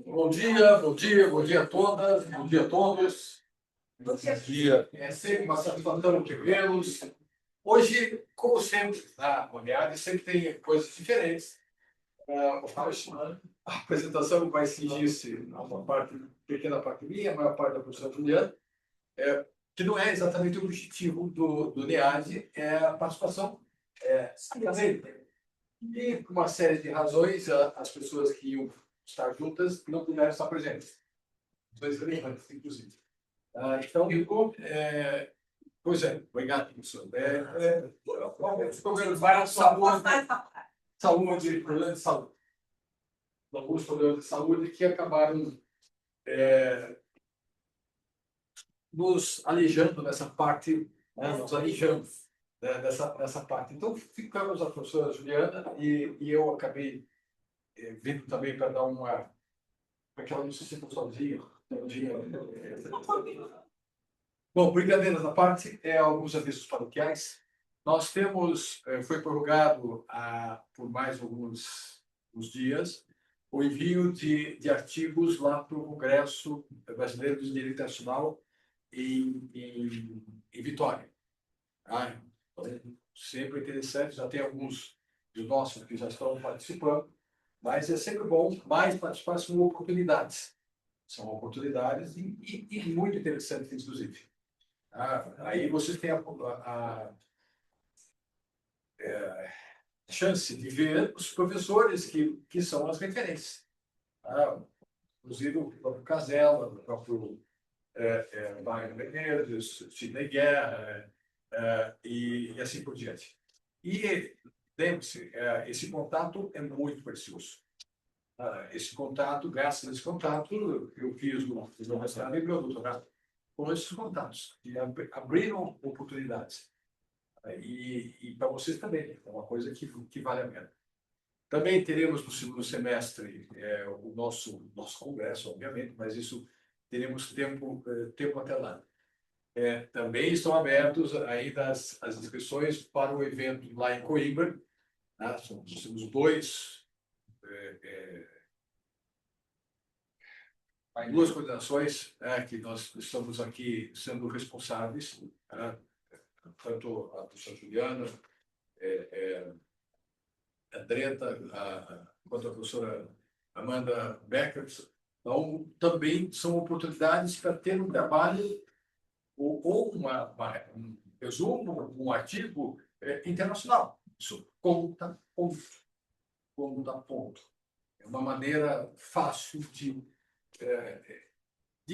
Bom dia a todas, bom dia a todos. Bom dia. É sempre uma satisfação revê-los. Hoje, como sempre, na Oleade sempre tem coisas diferentes. A apresentação vai cingir-se a uma pequena parte minha, a maior parte da professora Juliana, que não é exatamente o objetivo do NEAD, é a participação acadêmica. E, por uma série de razões, as pessoas que iam estar juntas não puderam estar presentes. Dois relevantes, inclusive. Então, pois é, obrigado, professor. Vários saúde, problemas de saúde. Alguns problemas de saúde que acabaram nos alijando nessa parte, nos alijando dessa parte. Então, ficamos a professora Juliana e eu acabei vindo também para dar uma... Porque ela não se sinta sozinha. Bom, brincadeiras à parte, alguns avisos paroquiais. Nós temos, foi prorrogado por mais alguns dias, o envio de artigos lá para o Congresso Brasileiro de Direito Internacional em Vitória. Sempre interessante, já tem alguns dos nossos que já estão participando, mas é sempre bom, mais participar são oportunidades. São oportunidades e muito interessantes, inclusive. Aí vocês têm a chance de ver os professores que são as referências. Inclusive o próprio Casella, o próprio Wagner Menezes, Sidney Guerra, e assim por diante. E, lembre-se, esse contato é muito precioso. Esse contato, graças a esse contato, eu fiz no meu mestrado e meu doutorado com esses contatos, que abriram oportunidades. E para vocês também, é uma coisa que vale a pena. Também teremos no segundo semestre o nosso congresso, obviamente, mas isso teremos tempo até lá. Também estão abertos ainda as inscrições para o evento lá em Coimbra. Nós temos duas coordenações que nós estamos aqui sendo responsáveis, tanto a professora Juliana, a Dreta, quanto a professora Amanda Becker. Então, também são oportunidades para ter um trabalho ou um resumo, um artigo internacional. Isso conta ponto. É uma maneira fácil de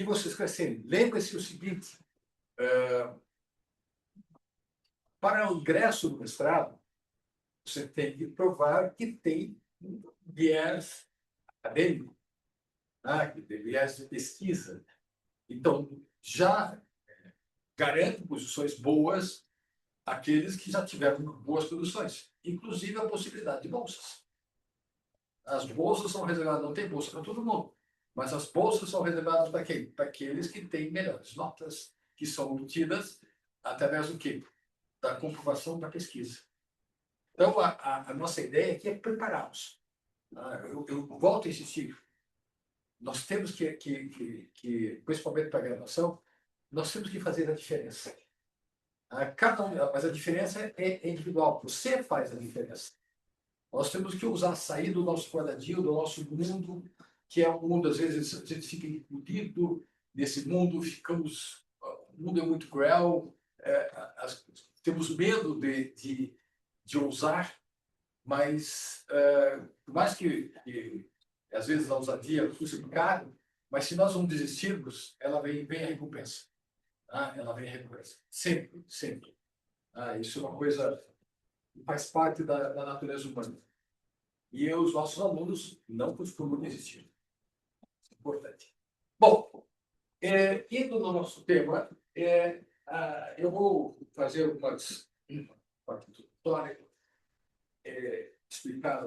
vocês crescerem. Lembre-se o seguinte, para o ingresso no mestrado, você tem que provar que tem um viés acadêmico, que tem viés de pesquisa. Então, já garante posições boas àqueles que já tiveram boas produções, inclusive a possibilidade de bolsas. As bolsas são reservadas, não tem bolsa para todo mundo, mas as bolsas são reservadas para quem? Para aqueles que têm melhores notas, que são obtidas através do quê? Da comprovação da pesquisa. Então, a nossa ideia aqui é prepará-los. Eu volto a insistir. Nós temos que principalmente para a graduação, nós temos que fazer a diferença. Mas a diferença é individual. Você faz a diferença. Nós temos que sair do nosso quadradinho, do nosso mundo, que é um mundo, às vezes, a gente fica incluído nesse mundo, o mundo é muito cruel, temos medo de ousar, mas, por mais que às vezes, a ousadia custa caro, mas se nós não desistirmos, ela vem a recompensa. Ela vem a recompensa. Sempre, sempre. Isso é uma coisa que faz parte da natureza humana. E os nossos alunos não costumam desistir. É importante. Bom, indo no nosso tema, eu vou fazer uma introdutória, explicar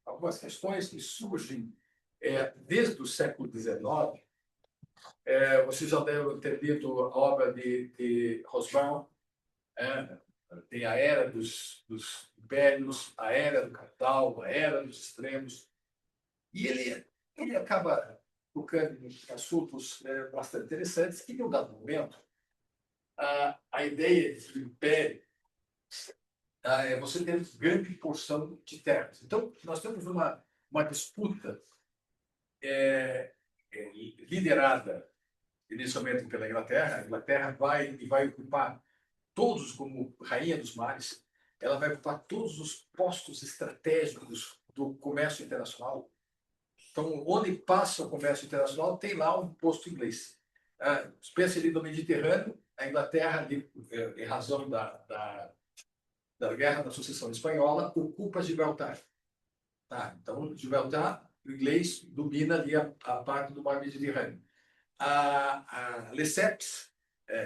algumas questões que surgem desde o século XIX. Vocês já devem ter lido a obra de Hobsbawm, tem a era dos impérios, a era do capital, a era dos extremos, e ele acaba tocando em assuntos bastante interessantes, que, em um dado momento, a ideia de império é você ter grande porção de terras. Então, nós temos uma disputa liderada inicialmente pela Inglaterra. A Inglaterra vai ocupar todos, como rainha dos mares, ela vai ocupar todos os postos estratégicos do comércio internacional. Então, onde passa o comércio internacional, tem lá um posto inglês. Especialmente no Mediterrâneo, a Inglaterra, em razão da Guerra da Sucessão Espanhola, ocupa Gibraltar. Então, Gibraltar, o inglês domina ali a parte do mar Mediterrâneo. A Lesseps,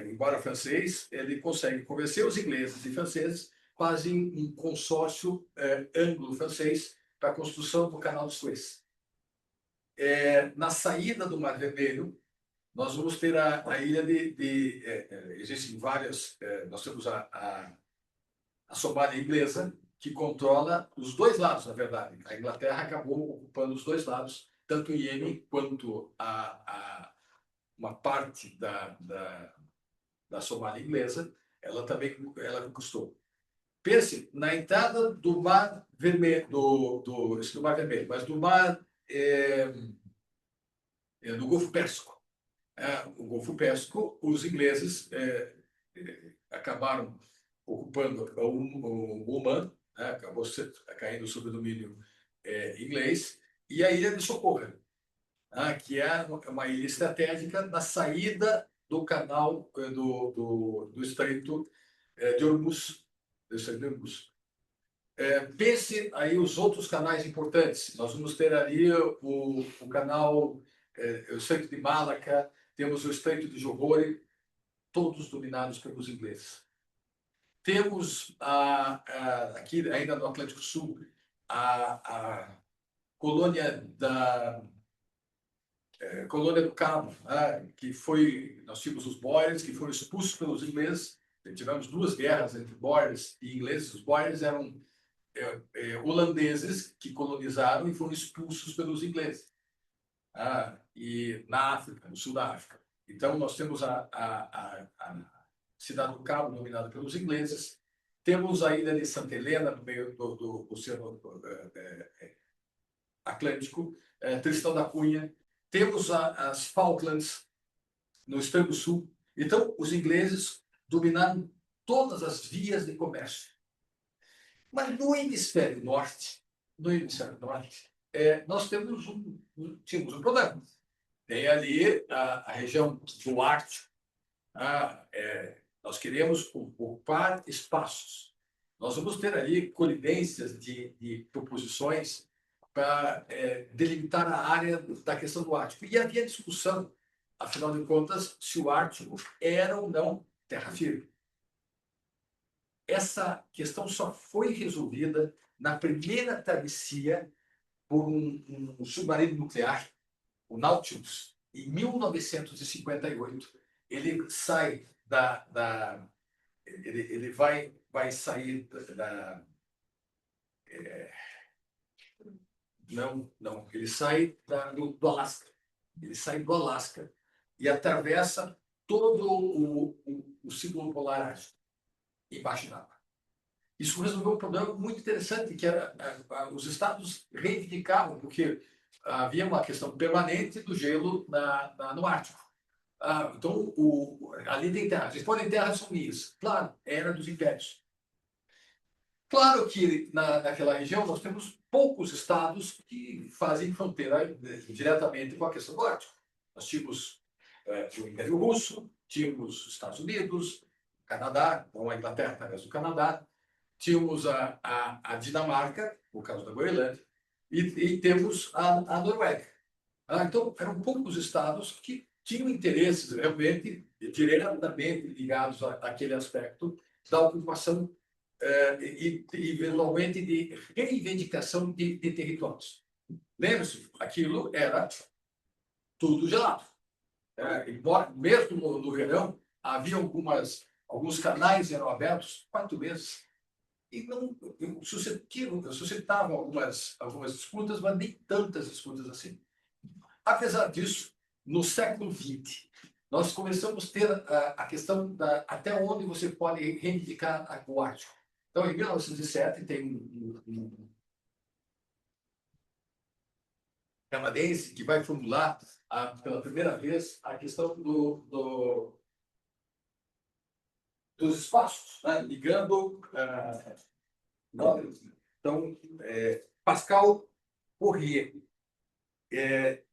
embora francês, ele consegue convencer os ingleses e franceses, fazem um consórcio anglo-francês para a construção do Canal de Suez. Na saída do Mar Vermelho, nós vamos ter a ilha existem várias, nós temos a Somália inglesa, que controla os dois lados, na verdade. A Inglaterra acabou ocupando os dois lados, tanto o Iêmen quanto uma parte da Somália inglesa, ela também conquistou. Pense na entrada do Mar Vermelho, do Mar Vermelho, mas do Mar do Golfo Pérsico. O Golfo Pérsico, os ingleses acabaram ocupando o Oman, acabou caindo sob o domínio inglês, e a Ilha de Socorro, que é uma ilha estratégica na saída do canal do Estreito de Hormuz. Pense aí os outros canais importantes. Nós vamos ter ali o canal, o Estreito de Malaca, temos o Estreito de Johor, todos dominados pelos ingleses. Temos aqui, ainda no Atlântico Sul, a colônia do Cabo, que nós tínhamos os Boers, que foram expulsos pelos ingleses. Tivemos duas guerras entre Boers e ingleses. Os Boers eram holandeses que colonizaram e foram expulsos pelos ingleses. E na África, no sul da África. Então, nós temos a cidade do Cabo, dominada pelos ingleses. Temos a ilha de Santa Helena, no meio do Oceano Atlântico, Tristão da Cunha. Temos as Falklands, no extremo sul. Então, os ingleses dominaram todas as vias de comércio. Mas no hemisfério norte, nós tínhamos um problema. Tem ali a região do Ártico. Nós queremos ocupar espaços. Nós vamos ter ali colidências de proposições para delimitar a área da questão do Ártico. E havia discussão, afinal de contas, se o Ártico era ou não terra firme. Essa questão só foi resolvida na primeira travessia por um submarino nuclear, o Nautilus, em 1958. Ele sai ele vai sair ele sai do Alasca. Ele sai do Alasca e atravessa todo o Círculo Polar Ártico, embaixo d'água. Isso resolveu um problema muito interessante, que era os estados reivindicavam, porque havia uma questão permanente do gelo no Ártico. Então, ali tem terras. Eles podem terras são minhas. Claro, era dos impérios. Claro que naquela região nós temos poucos estados que fazem fronteira diretamente com a questão do Ártico. Nós tínhamos o Império Russo, tínhamos os Estados Unidos, o Canadá, então a Inglaterra através do Canadá, tínhamos a Dinamarca, por causa da Groenlândia, e temos a Noruega. Então, eram poucos estados que tinham interesses realmente diretamente ligados àquele aspecto da ocupação e eventualmente de reivindicação de territórios. Lembre-se, aquilo era tudo gelado. Embora, mesmo no verão, havia algumas alguns canais eram abertos 4 meses. E não suscitavam algumas disputas, mas nem tantas disputas assim. Apesar disso, no século XX, nós começamos a ter a questão até onde você pode reivindicar o Ártico. Então, em 1907, tem um canadense que vai formular pela primeira vez a questão dos espaços, né? Ligando. Então, Pascal Poirier,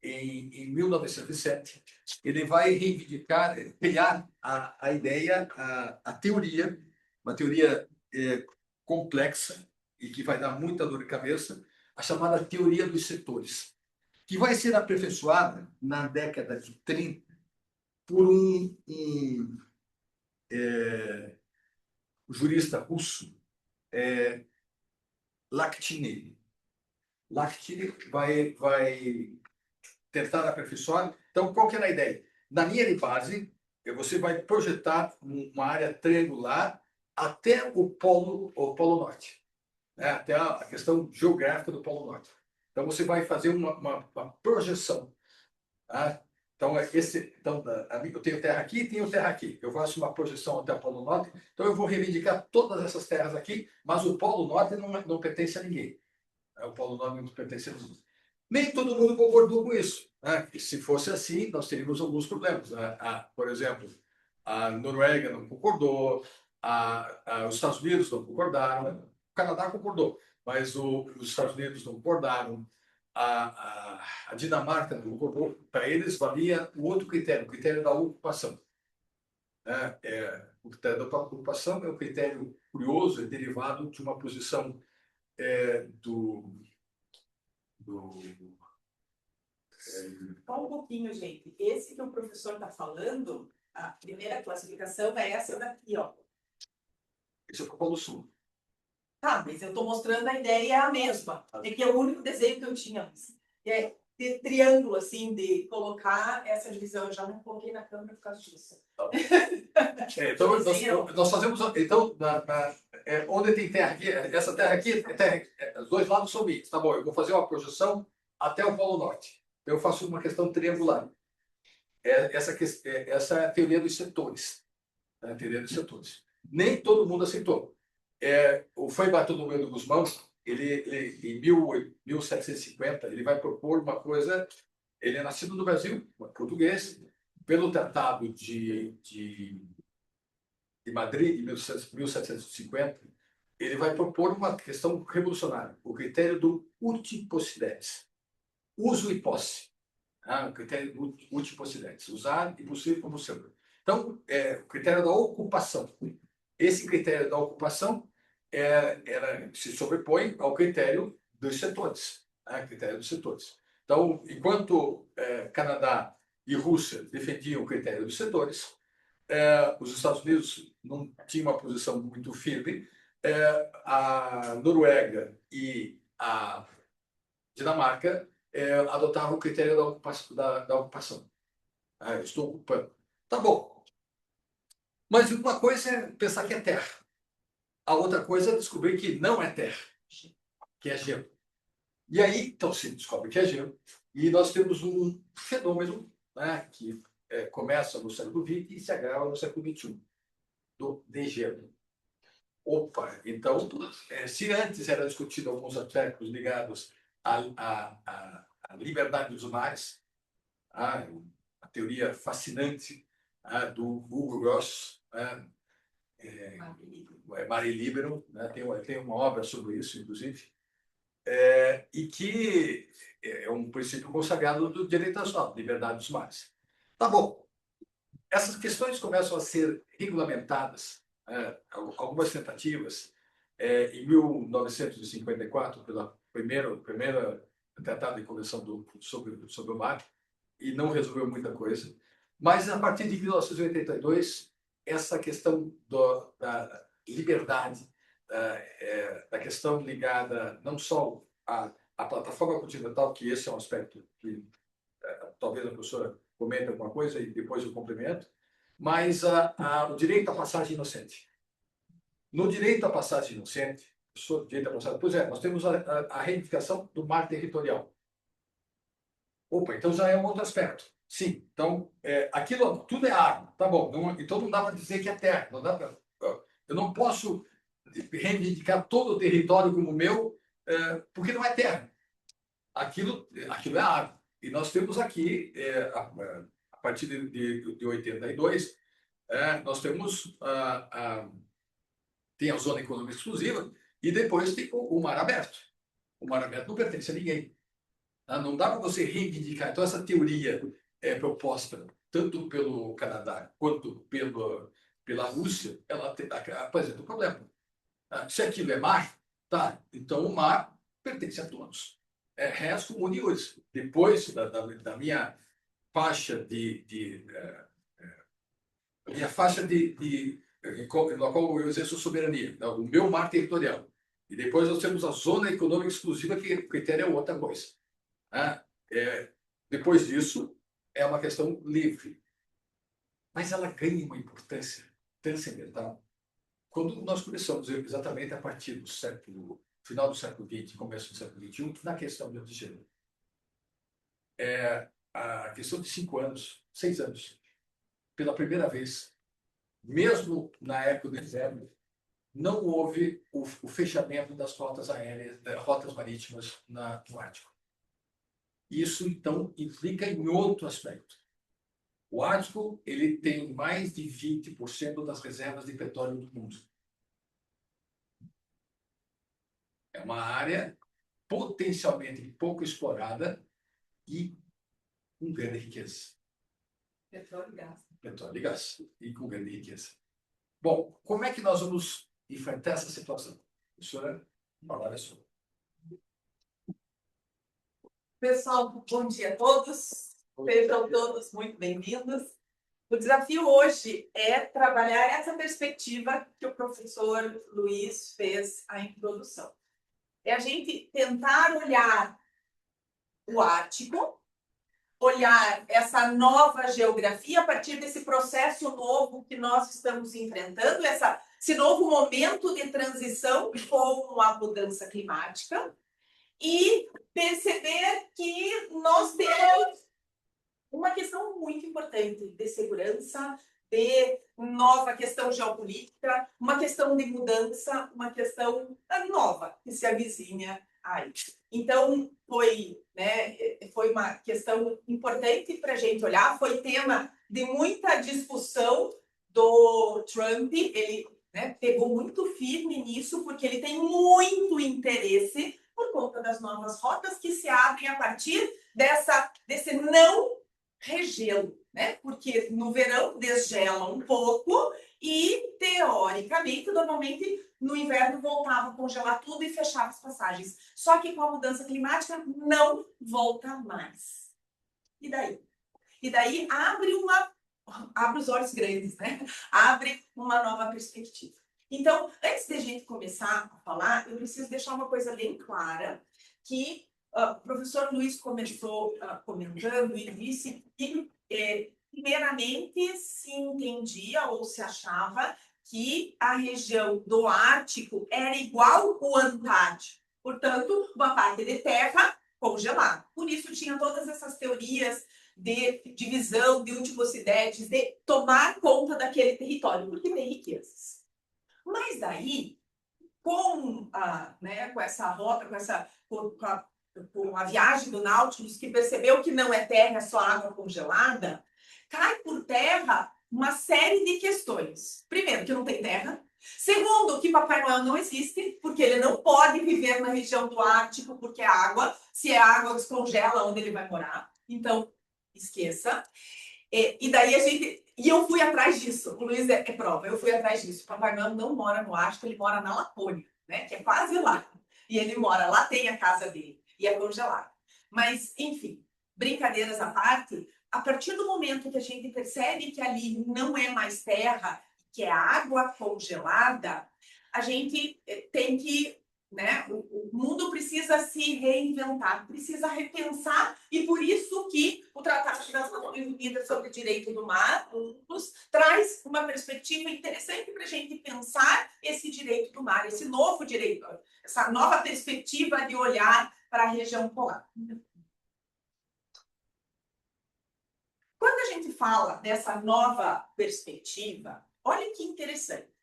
em 1907, ele vai reivindicar, criar a ideia, a teoria, uma teoria complexa e que vai dar muita dor de cabeça, a chamada teoria dos setores, que vai ser aperfeiçoada na década de 30 por um jurista russo, Lakhtin. Lakhtin vai tentar aperfeiçoar. Então, qual que era a ideia? Na linha de base, você vai projetar uma área triangular até o Polo Norte, né? Até a questão geográfica do Polo Norte. Então, você vai fazer uma projeção. Tá? Então, eu tenho terra aqui e tenho terra aqui. Eu faço uma projeção até o Polo Norte. Então, eu vou reivindicar todas essas terras aqui, mas o Polo Norte não pertence a ninguém. O Polo Norte não pertence a ninguém. Nem todo mundo concordou com isso, né? E se fosse assim, nós teríamos alguns problemas, né? Por exemplo, a Noruega não concordou, os Estados Unidos não concordaram, o Canadá concordou, mas os Estados Unidos não concordaram, a Dinamarca não concordou. Para eles valia o outro critério, o critério da ocupação, né? O critério da ocupação é um critério curioso, é derivado de uma posição Só um pouquinho, gente. Esse que o professor está falando, a primeira classificação é essa daqui, ó. Esse é o Polo Sul. Tá, mas eu estou mostrando a ideia é a mesma. É que é o único desenho que eu tinha. É de triângulo, assim, de colocar essa divisão. Eu já não coloquei na câmera por causa disso. Tá. Então, nós fazemos. Então, onde tem terra aqui, essa terra aqui, os dois lados são minhos. Tá bom, eu vou fazer uma projeção até o Polo Norte. Eu faço uma questão triangular. Essa é a teoria dos setores. A teoria dos setores. Nem todo mundo aceitou. O Frei Bartolomeu de Gusmão, ele em 1750, ele vai propor uma coisa. Ele é nascido no Brasil, português, pelo Tratado de Madrid, de 1750, ele vai propor uma questão revolucionária, o critério do uti possidetis, uso e posse. O critério do uti possidetis, usar e possuir como seu. Então, o critério da ocupação. Esse critério da ocupação se sobrepõe ao critério dos setores. Critério dos setores. Então, enquanto Canadá e Rússia defendiam o critério dos setores, os Estados Unidos não tinham uma posição muito firme, a Noruega e a Dinamarca adotavam o critério da ocupação. Eu estou ocupando. Tá bom. Mas uma coisa é pensar que é terra. A outra coisa é descobrir que não é terra, que é gelo. E aí, então, se descobre que é gelo. E nós temos um fenômeno, né, que começa no século XX e se agrava no século XXI, do degelo. Opa, então, se antes era discutido alguns aspectos ligados à liberdade dos mares, a teoria fascinante do Hugo Gross, Mare Liberum, né, tem uma obra sobre isso, inclusive, e que é um princípio consagrado do direito internacional, liberdade dos mares. Tá bom. Essas questões começam a ser regulamentadas, algumas tentativas, em 1954, pela primeira Tratado de Convenção sobre o Mar, e não resolveu muita coisa. Mas, a partir de 1982, essa questão da liberdade, da questão ligada não só à plataforma continental, que esse é um aspecto que talvez a professora comente alguma coisa e depois eu complemento, mas o direito à passagem inocente. No direito à passagem inocente, direito à passagem, pois é, nós temos a reivindicação do mar territorial. Opa, então já é um outro aspecto. Sim, então, aquilo tudo é água, tá bom. Então não dá para dizer que é terra. Não dá pra, eu não posso reivindicar todo o território como meu, porque não é terra. Aquilo é água. E nós temos aqui, a partir de 82, nós temos tem a zona econômica exclusiva e depois tem o mar aberto. O mar aberto não pertence a ninguém. Não dá para você reivindicar. Então, essa teoria é proposta tanto pelo Canadá quanto pela Rússia, ela apresenta um problema. Se aquilo é mar, tá, então o mar pertence a todos. Res comunius. Depois da minha faixa na qual eu exerço soberania, o meu mar territorial. E depois nós temos a zona econômica exclusiva, que o critério é outra coisa. Depois disso, é uma questão livre. Mas ela ganha uma importância transcendental quando nós começamos, exatamente a partir do final do século XX, começo do século XXI, na questão do gênero. A questão de 5 anos, 6 anos, pela primeira vez, mesmo na época do inverno, não houve o fechamento das rotas aéreas, rotas marítimas no Ártico. Isso, então, implica em outro aspecto. O Ártico ele tem mais de 20% das reservas de petróleo do mundo. É uma área potencialmente pouco explorada e com grande riqueza. Petróleo e gás. Petróleo e gás, e com grande riqueza. Bom, como é que nós vamos enfrentar essa situação? Professora, a palavra é sua. Pessoal, bom dia a todos. Sejam todos muito bem-vindos. O desafio hoje é trabalhar essa perspectiva que o professor Luiz fez a introdução. É a gente tentar olhar o Ártico, olhar essa nova geografia a partir desse processo novo que nós estamos enfrentando, esse novo momento de transição com a mudança climática, e perceber que nós temos uma questão muito importante de segurança, de nova questão geopolítica, uma questão de mudança, uma questão nova que se avizinha aí. Então, foi uma questão importante para a gente olhar, foi tema de muita discussão do Trump, ele pegou muito firme nisso, porque ele tem muito interesse por conta das novas rotas que se abrem a partir desse não regelo, porque no verão desgela um pouco e, teoricamente, normalmente no inverno voltava a congelar tudo e fechava as passagens. Só que com a mudança climática não volta mais. E daí? E daí abre os olhos grandes, abre uma nova perspectiva. Então, antes de a gente começar a falar, eu preciso deixar uma coisa bem clara, que o professor Luiz começou comentando e disse que, primeiramente, se entendia ou se achava que a região do Ártico era igual ao Antártico. Portanto, uma parte de terra congelada. Por isso, tinha todas essas teorias de divisão, de Ultimosidades, de tomar conta daquele território, porque tem riquezas. Mas daí, com essa rota, com a viagem do Nautilus, que percebeu que não é terra, é só água congelada, cai por terra uma série de questões. Primeiro, que não tem terra. Segundo, que Papai Noel não existe, porque ele não pode viver na região do Ártico, porque a água, se é água, descongela onde ele vai morar. Então, esqueça. E daí E eu fui atrás disso. O Luiz é prova. Eu fui atrás disso. O Papai Noel não mora no Ártico, ele mora na Lapônia, que é quase lá. E ele mora lá, tem a casa dele. E é congelado. Mas, enfim, brincadeiras à parte, a partir do momento que a gente percebe que ali não é mais terra, que é água congelada, a gente tem que né? O mundo precisa se reinventar, precisa repensar, e por isso que o Tratado das Nações Unidas sobre o Direito do Mar nos traz uma perspectiva interessante para a gente pensar esse direito do mar, esse novo direito, essa nova perspectiva de olhar para a região polar. Quando a gente fala dessa nova perspectiva, olha que interessante.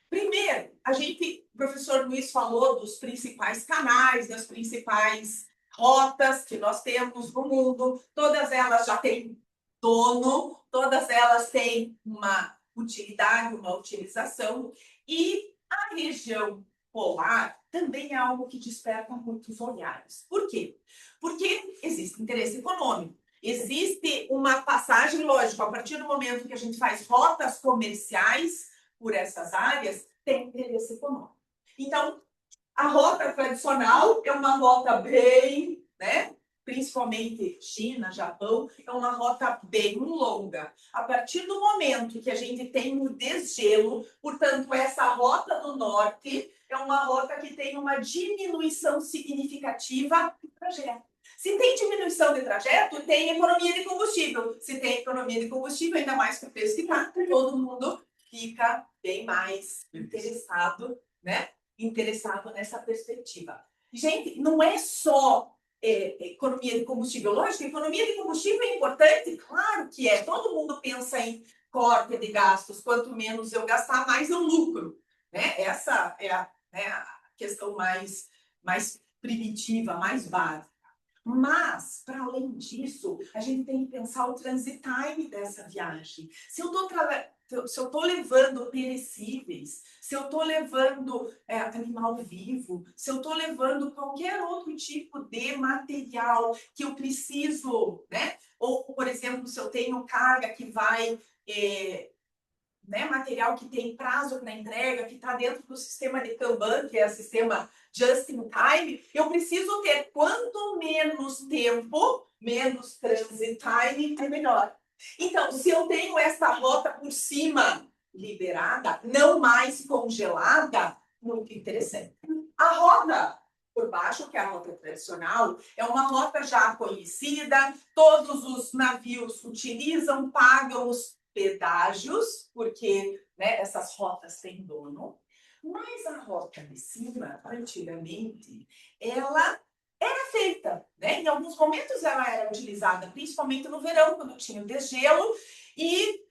Primeiro, o professor Luiz falou dos principais canais, das principais rotas que nós temos no mundo. Todas elas já têm dono, todas elas têm uma utilidade, uma utilização. E a região polar também é algo que desperta muitos olhares. Por quê? Porque existe interesse econômico. Existe uma passagem, lógico, a partir do momento que a gente faz rotas comerciais por essas áreas, tem interesse econômico. Então, a rota tradicional é uma rota bem, né? Principalmente China, Japão, é uma rota bem longa. A partir do momento que a gente tem o desgelo, portanto, essa rota do norte é uma rota que tem uma diminuição significativa do trajeto. Se tem diminuição de trajeto, tem economia de combustível. Se tem economia de combustível, ainda mais que o preço de carro, todo mundo fica bem mais interessado, né? Interessado nessa perspectiva. Gente, não é só economia de combustível. Lógico, economia de combustível é importante, claro que é. Todo mundo pensa em corte de gastos. Quanto menos eu gastar, mais eu lucro. Né? Essa é a questão mais primitiva, mais básica. Mas, para além disso, a gente tem que pensar o transit time dessa viagem. Se eu estou levando perecíveis, se eu estou levando animal vivo, se eu estou levando qualquer outro tipo de material que eu preciso, né? Ou, por exemplo, se eu tenho carga que vai... né, material que tem prazo para entrega, que está dentro do sistema de Kanban, que é o sistema just in time, eu preciso ter quanto menos tempo, menos transit time, é melhor. Então, se eu tenho essa rota por cima liberada, não mais congelada, muito interessante. A rota por baixo, que é a rota tradicional, é uma rota já conhecida, todos os navios utilizam, pagam os pedágios, porque né, essas rotas têm dono, mas a rota de cima, antigamente, ela era feita, né? Em alguns momentos ela era utilizada, principalmente no verão, quando tinha o degelo, e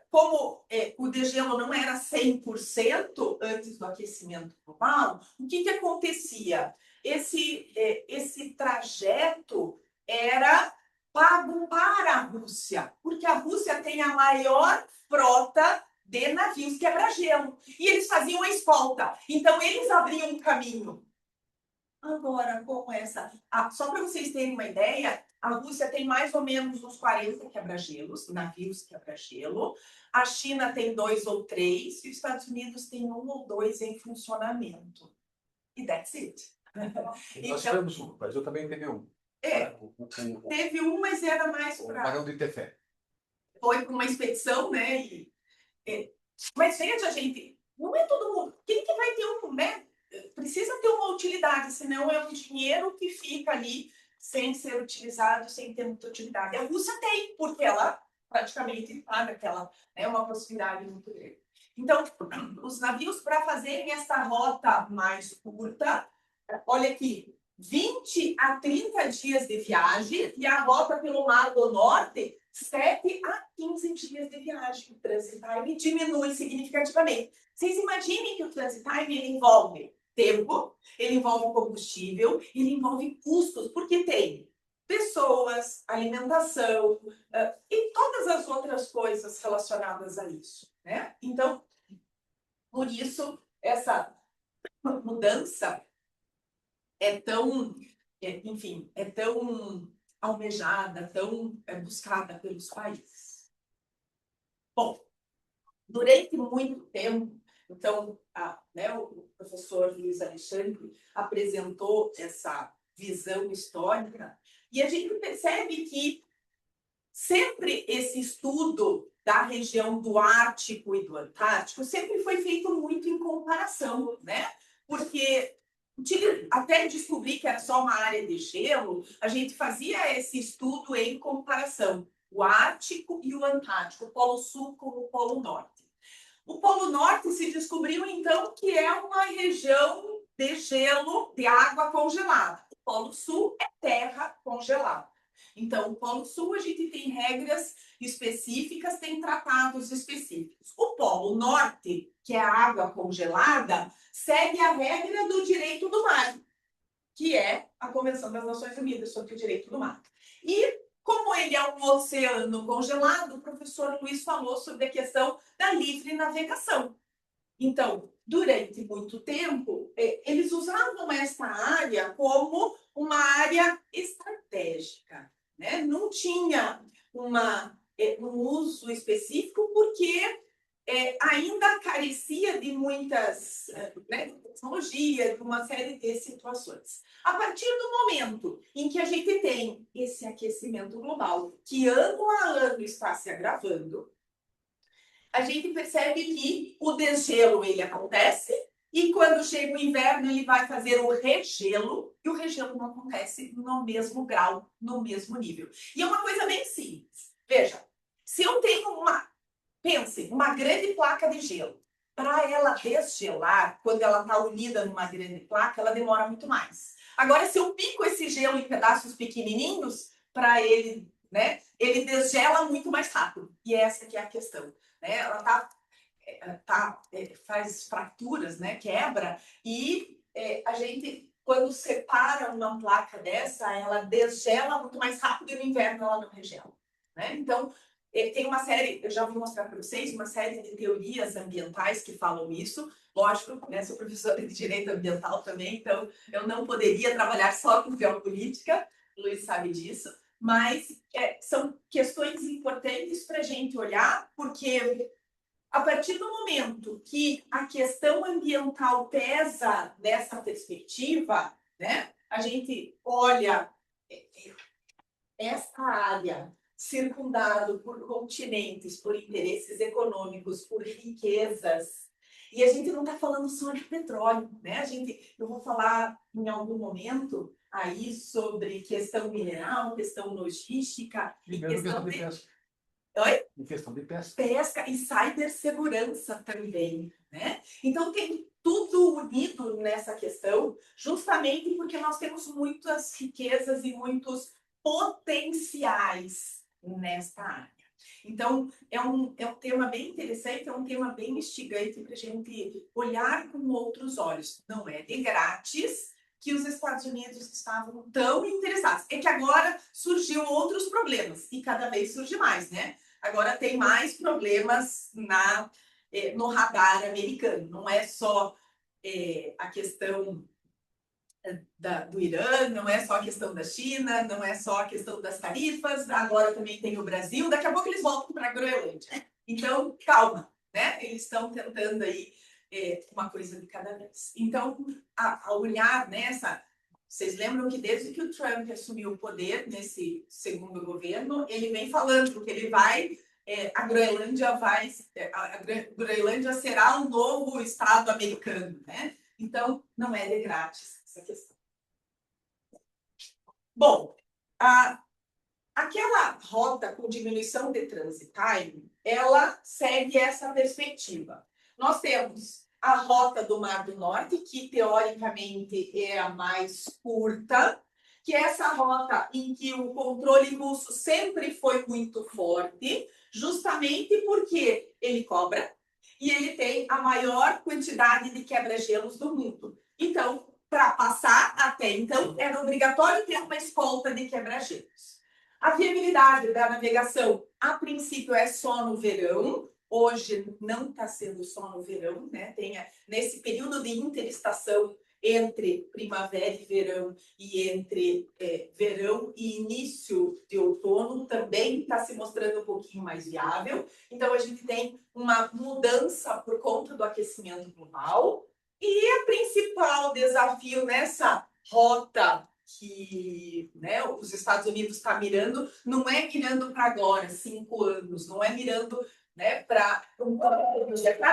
como o degelo não era 100% antes do aquecimento global, o que acontecia? Esse trajeto era pago para a Rússia, porque a Rússia tem a maior frota de navios quebra-gelo. E eles faziam a escolta. Então, eles abriam um caminho. Agora, com essa... só para vocês terem uma ideia, a Rússia tem mais ou menos uns 40 quebra-gelos, navios quebra-gelo. A China tem 2 ou 3, e os Estados Unidos tem 1 ou 2 em funcionamento. E that's it. Nós tivemos um, mas eu também teve um. Teve um, mas era mais para... O Barão de Tefé. Foi para uma expedição, né? Mas veja, gente, não é todo mundo. Quem que vai ter um, né? Precisa ter uma utilidade, senão é um dinheiro que fica ali sem ser utilizado, sem ter muita utilidade. A Rússia tem, porque ela praticamente paga aquela, né, uma possibilidade muito grande. Então, os navios, para fazerem essa rota mais curta, olha aqui, 20 a 30 dias de viagem, e a rota pelo Mar do Norte, 7 a 15 dias de viagem. O transit time diminui significativamente. Vocês imaginem que o transit time ele envolve tempo, ele envolve combustível, ele envolve custos, porque tem pessoas, alimentação e todas as outras coisas relacionadas a isso, né? Então, por isso, essa mudança é tão, enfim, é tão almejada, tão buscada pelos países. Bom, durante muito tempo, então, o professor Luiz Alexandre apresentou essa visão histórica, e a gente percebe que sempre esse estudo da região do Ártico e do Antártico sempre foi feito muito em comparação, né? Porque até descobrir que era só uma área de gelo, a gente fazia esse estudo em comparação, o Ártico e o Antártico, o Polo Sul com o Polo Norte. O Polo Norte se descobriu, então, que é uma região de gelo, de água congelada. O Polo Sul é terra congelada. Então, o Polo Sul, a gente tem regras específicas, tem tratados específicos. O Polo Norte, que é a água congelada, segue a regra do direito do mar, que é a Convenção das Nações Unidas sobre o Direito do Mar. E, como ele é um oceano congelado, o professor Luiz falou sobre a questão da livre navegação. Então, durante muito tempo, eles usavam essa área como uma área estratégica, né? Não tinha um uso específico, porque ainda carecia de muitas, né, de tecnologia, de uma série de situações. A partir do momento em que a gente tem esse aquecimento global, que ano a ano está se agravando, a gente percebe que o desgelo ele acontece, e quando chega o inverno ele vai fazer o regelo, e o regelo não acontece no mesmo grau, no mesmo nível. E é uma coisa bem simples. Veja, se eu tenho pense, uma grande placa de gelo, para ela desgelar, quando ela está unida numa grande placa, ela demora muito mais. Agora, se eu pico esse gelo em pedaços pequenininhos, para ele, né, ele desgela muito mais rápido. E essa que é a questão. Né? Ela faz fraturas, né, quebra, e a gente, quando separa uma placa dessa, ela desgela muito mais rápido, e no inverno ela não regela. Né? Então, tem uma série, eu já vou mostrar para vocês, uma série de teorias ambientais que falam isso. Lógico, né, sou professora de direito ambiental também, então eu não poderia trabalhar só com geopolítica, o Luiz sabe disso, mas são questões importantes para a gente olhar, porque a partir do momento que a questão ambiental pesa dessa perspectiva, né, a gente olha essa área circundado por continentes, por interesses econômicos, por riquezas. E a gente não está falando só de petróleo, né? Eu vou falar em algum momento aí sobre questão mineral, questão logística E questão de pesca. Oi? Em questão de pesca. Pesca e cibersegurança também, né? Então tem tudo unido nessa questão, justamente porque nós temos muitas riquezas e muitos potenciais nesta área. Então, é um tema bem interessante, é um tema bem instigante para a gente olhar com outros olhos. Não é de grátis que os Estados Unidos estavam tão interessados. É que agora surgiu outros problemas, e cada vez surge mais, né? Agora tem mais problemas no radar americano. Não é só a questão do Irã, não é só a questão da China, não é só a questão das tarifas, agora também tem o Brasil, daqui a pouco eles voltam para a Groenlândia. Então, calma, né? Eles estão tentando aí uma coisa de cada vez. Então, a olhar nessa... Vocês lembram que desde que o Trump assumiu o poder nesse segundo governo, ele vem falando que ele vai... a Groenlândia será um novo estado americano, né? Então, não é de grátis essa questão. Bom, aquela rota com diminuição de transit time, ela segue essa perspectiva. Nós temos a rota do Mar do Norte, que teoricamente é a mais curta, que é essa rota em que o controle russo sempre foi muito forte, justamente porque ele cobra e ele tem a maior quantidade de quebra-gelos do mundo. Então, para passar até então, era obrigatório ter uma escolta de quebra-gelos. A viabilidade da navegação, a princípio, é só no verão. Hoje não está sendo só no verão, né? Tem nesse período de interestação entre primavera e verão, e entre verão e início de outono, também está se mostrando um pouquinho mais viável. Então, a gente tem uma mudança por conta do aquecimento global. E o principal desafio nessa rota que, né, os Estados Unidos está mirando, não é mirando para agora, 5 anos, não é mirando, né, para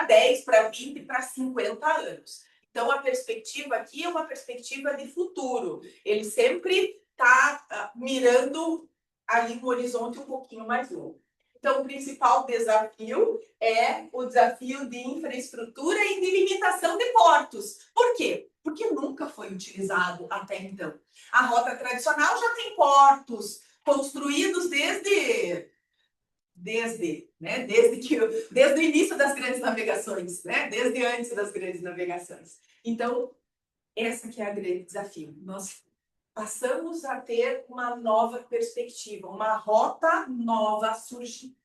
10, para 20, para 50 anos. Então, a perspectiva aqui é uma perspectiva de futuro. Ele sempre está mirando ali no horizonte um pouquinho mais longo. Então, o principal desafio é o desafio de infraestrutura e de limitação de portos. Por quê? Porque nunca foi utilizado até então. A rota tradicional já tem portos construídos desde o início das grandes navegações, né? Desde antes das grandes navegações. Então, essa que é a grande desafio. Nós passamos a ter uma nova perspectiva, uma rota nova a surgir.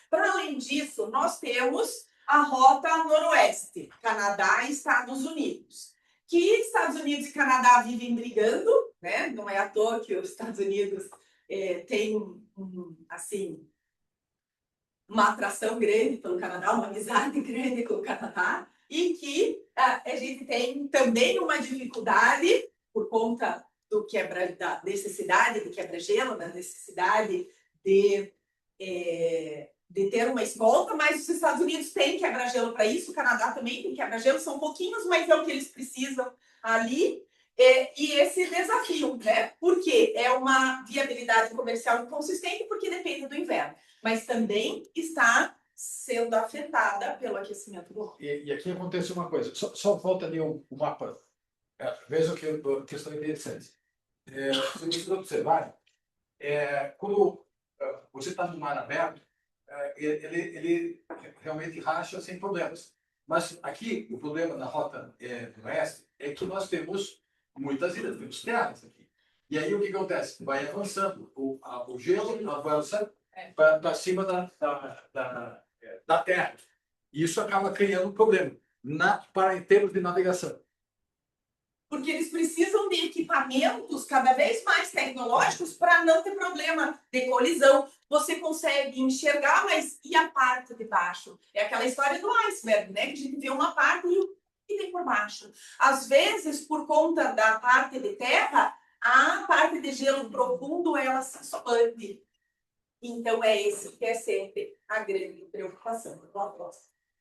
Para além disso, nós temos a rota noroeste, Canadá e Estados Unidos, que Estados Unidos e Canadá vivem brigando, né? Não é à toa que os Estados Unidos têm assim, uma atração grande pelo Canadá, uma amizade grande com o Canadá, e que a gente tem também uma dificuldade por conta da necessidade de quebra-gelo, da necessidade de ter uma escolta, mas os Estados Unidos têm quebra-gelo para isso, o Canadá também tem quebra-gelo, são pouquinhos, mas é o que eles precisam ali. E esse desafio, né? Porque é uma viabilidade comercial inconsistente, porque depende do inverno, mas também está sendo afetada pelo aquecimento global. E aqui acontece uma coisa, só volta ali o mapa. Veja que a questão é interessante. Se vocês observarem, quando você está no mar aberto, ele realmente racha sem problemas. Mas aqui, o problema na rota do oeste é que nós temos muitas ilhas, temos terras aqui. E aí o que acontece? Vai avançando, o gelo avança para cima da terra. E isso acaba criando um problema em termos de navegação. Porque eles precisam de equipamentos cada vez mais tecnológicos para não ter problema de colisão. Você consegue enxergar, mas e a parte de baixo? É aquela história do iceberg, né? Que a gente vê uma parte e o que tem por baixo. Às vezes, por conta da parte de terra, a parte de gelo profundo, ela se expande. Então, é esse que é sempre a grande preocupação.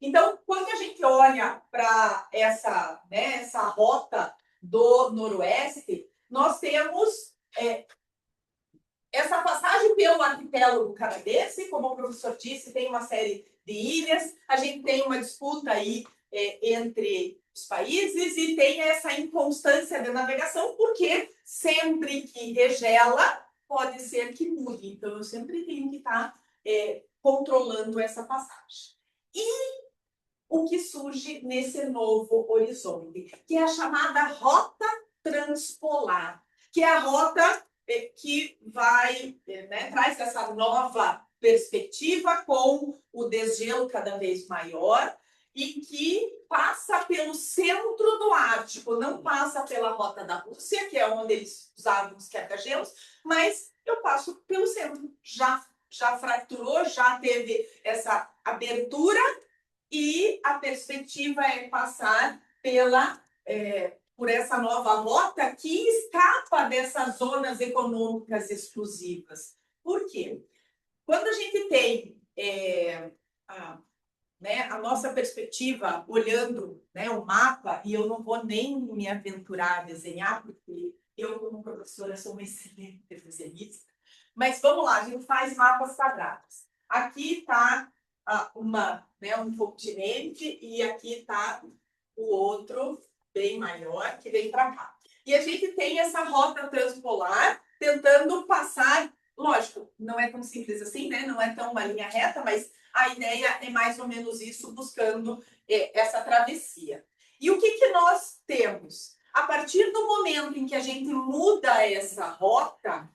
Então, quando a gente olha para essa rota do noroeste, nós temos essa passagem pelo arquipélago canadense, como o professor disse, tem uma série de ilhas, a gente tem uma disputa aí entre os países e tem essa inconstância de navegação, porque sempre que regela, pode ser que mude. Então, eu sempre tenho que estar controlando essa passagem. E o que surge nesse novo horizonte, que é a chamada rota transpolar, que é a rota que traz essa nova perspectiva com o desgelo cada vez maior e que passa pelo centro do Ártico, não passa pela rota da Rússia, que é onde eles usavam os quebra-gelos, mas eu passo pelo centro. Já fraturou, já teve essa abertura, e a perspectiva é passar por essa nova rota que escapa dessas zonas econômicas exclusivas. Por quê? Quando a gente tem a nossa perspectiva olhando o mapa, e eu não vou nem me aventurar a desenhar, porque eu, como professora, sou uma excelente desenhista, mas vamos lá, a gente faz mapas quadrados. Aqui está um continente e aqui está o outro bem maior que vem para cá. E a gente tem essa rota transpolar tentando passar, lógico, não é tão simples assim, né? Não é tão uma linha reta, mas a ideia é mais ou menos isso, buscando essa travessia. E o que nós temos? A partir do momento em que a gente muda essa rota,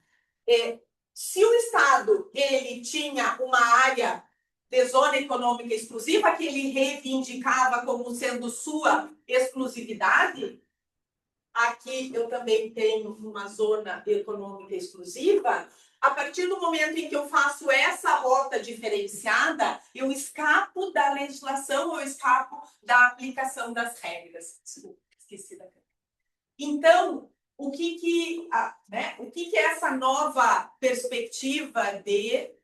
se o Estado ele tinha uma área de zona econômica exclusiva, que ele reivindicava como sendo sua exclusividade, aqui eu também tenho uma zona econômica exclusiva, a partir do momento em que eu faço essa rota diferenciada, eu escapo da legislação, eu escapo da aplicação das regras. Desculpa, esqueci da câmera. Então, o que é essa nova perspectiva de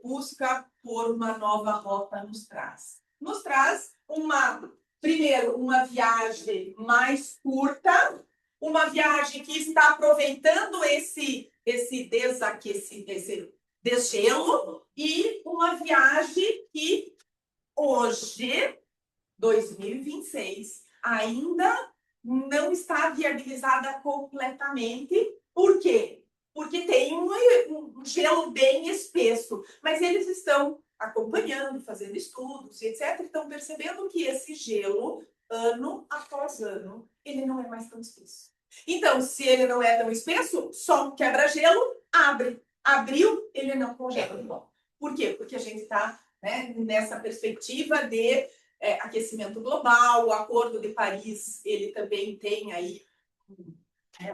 busca por uma nova rota nos traz? Nos traz uma primeiro, uma viagem mais curta, uma viagem que está aproveitando esse desgelo, e uma viagem que hoje, 2026, ainda não está viabilizada completamente. Por quê? Porque tem um gelo bem espesso, mas eles estão acompanhando, fazendo estudos, etc. Estão percebendo que esse gelo, ano após ano, ele não é mais tão espesso. Então, se ele não é tão espesso, só um quebra-gelo abre. Abriu, ele não congela de volta. Por quê? Porque a gente está, né, nessa perspectiva de aquecimento global. O Acordo de Paris, ele também tem aí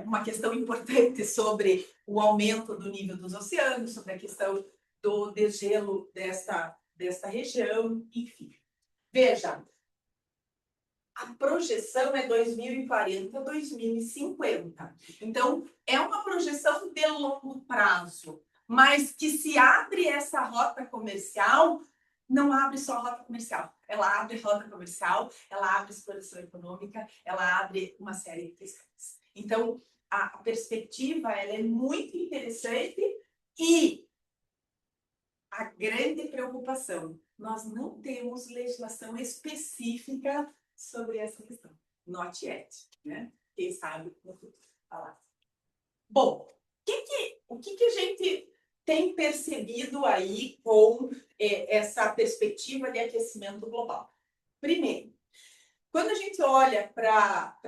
uma questão importante sobre o aumento do nível dos oceanos, sobre a questão do degelo desta região, enfim. Veja, a projeção é 2040, 2050. Então, é uma projeção de longo prazo, mas que se abre essa rota comercial, não abre só a rota comercial. Ela abre rota comercial, ela abre exploração econômica, ela abre uma série de questões. Então, a perspectiva ela é muito interessante e a grande preocupação, nós não temos legislação específica sobre essa questão. Not yet, né? Quem sabe no futuro falar. Bom, o que a gente tem percebido aí com essa perspectiva de aquecimento global? Primeiro, quando a gente olha para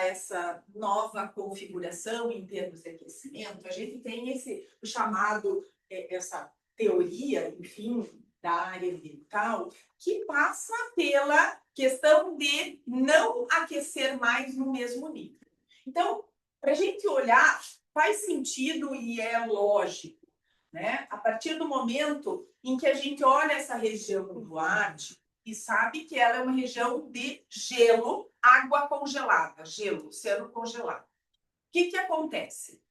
essa nova configuração em termos de aquecimento, a gente tem o chamado, essa teoria, enfim, da área ambiental, que passa pela questão de não aquecer mais no mesmo nível. Então, para a gente olhar, faz sentido e é lógico, né? A partir do momento em que a gente olha essa região do Ártico e sabe que ela é uma região de gelo, água congelada, gelo, oceano congelado. O que acontece?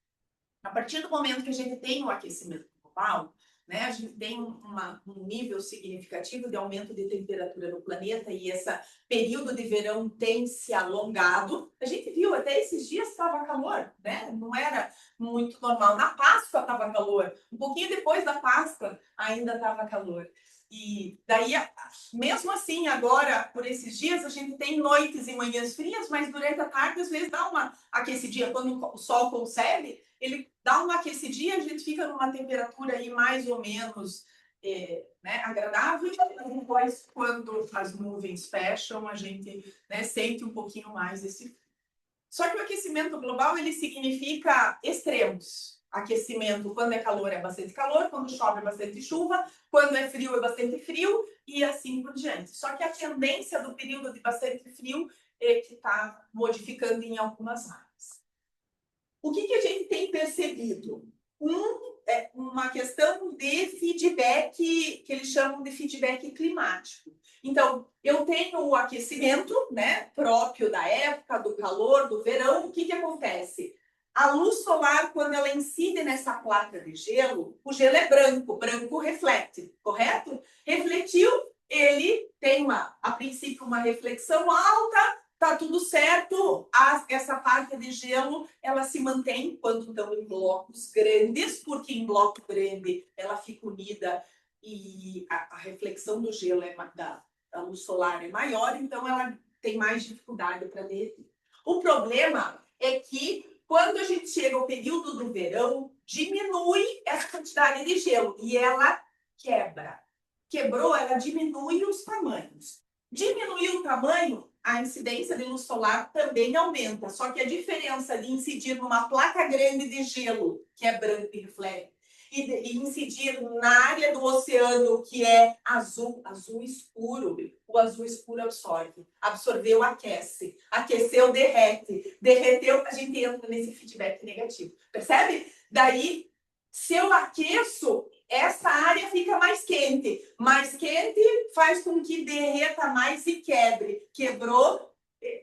A partir do momento que a gente tem o aquecimento global, né, a gente tem um nível significativo de aumento de temperatura no planeta e esse período de verão tem se alongado. A gente viu, até esses dias estava calor, né? Não era muito normal. Na Páscoa estava calor. Um pouquinho depois da Páscoa ainda estava calor. E daí, mesmo assim, agora, por esses dias, a gente tem noites e manhãs frias, mas durante a tarde, às vezes, dá uma aquecidinha. Quando o sol consegue, ele dá uma aquecidinha, a gente fica numa temperatura aí mais ou menos né, agradável. E depois, quando as nuvens fecham, a gente, né, sente um pouquinho mais esse frio. Só que o aquecimento global, ele significa extremos. Aquecimento, quando é calor, é bastante calor, quando chove, é bastante chuva, quando é frio, é bastante frio, e assim por diante. Só que a tendência do período de bastante frio é que está modificando em algumas áreas. O que a gente tem percebido? Uma questão de feedback, que eles chamam de feedback climático. Então, eu tenho o aquecimento, né, próprio da época, do calor, do verão. O que acontece? A luz solar, quando ela incide nessa placa de gelo, o gelo é branco, branco reflete, correto? Refletiu, ele tem, a princípio, uma reflexão alta, tá tudo certo, essa parte de gelo, ela se mantém quando estão em blocos grandes, porque em bloco grande ela fica unida e a reflexão do gelo da luz solar é maior, então ela tem mais dificuldade para derreter. O problema é que quando a gente chega ao período do verão, diminui essa quantidade de gelo e ela quebra. Quebrou, ela diminui os tamanhos. Diminuiu o tamanho, a incidência de luz solar também aumenta. Só que a diferença de incidir numa placa grande de gelo, que é branco e reflete, e incidir na área do oceano, que é azul escuro. O azul escuro absorve. Absorveu, aquece. Aqueceu, derrete. Derreteu, a gente entra nesse feedback negativo. Percebe? Daí, se eu aqueço, essa área fica mais quente. Mais quente faz com que derreta mais e quebre. Quebrou,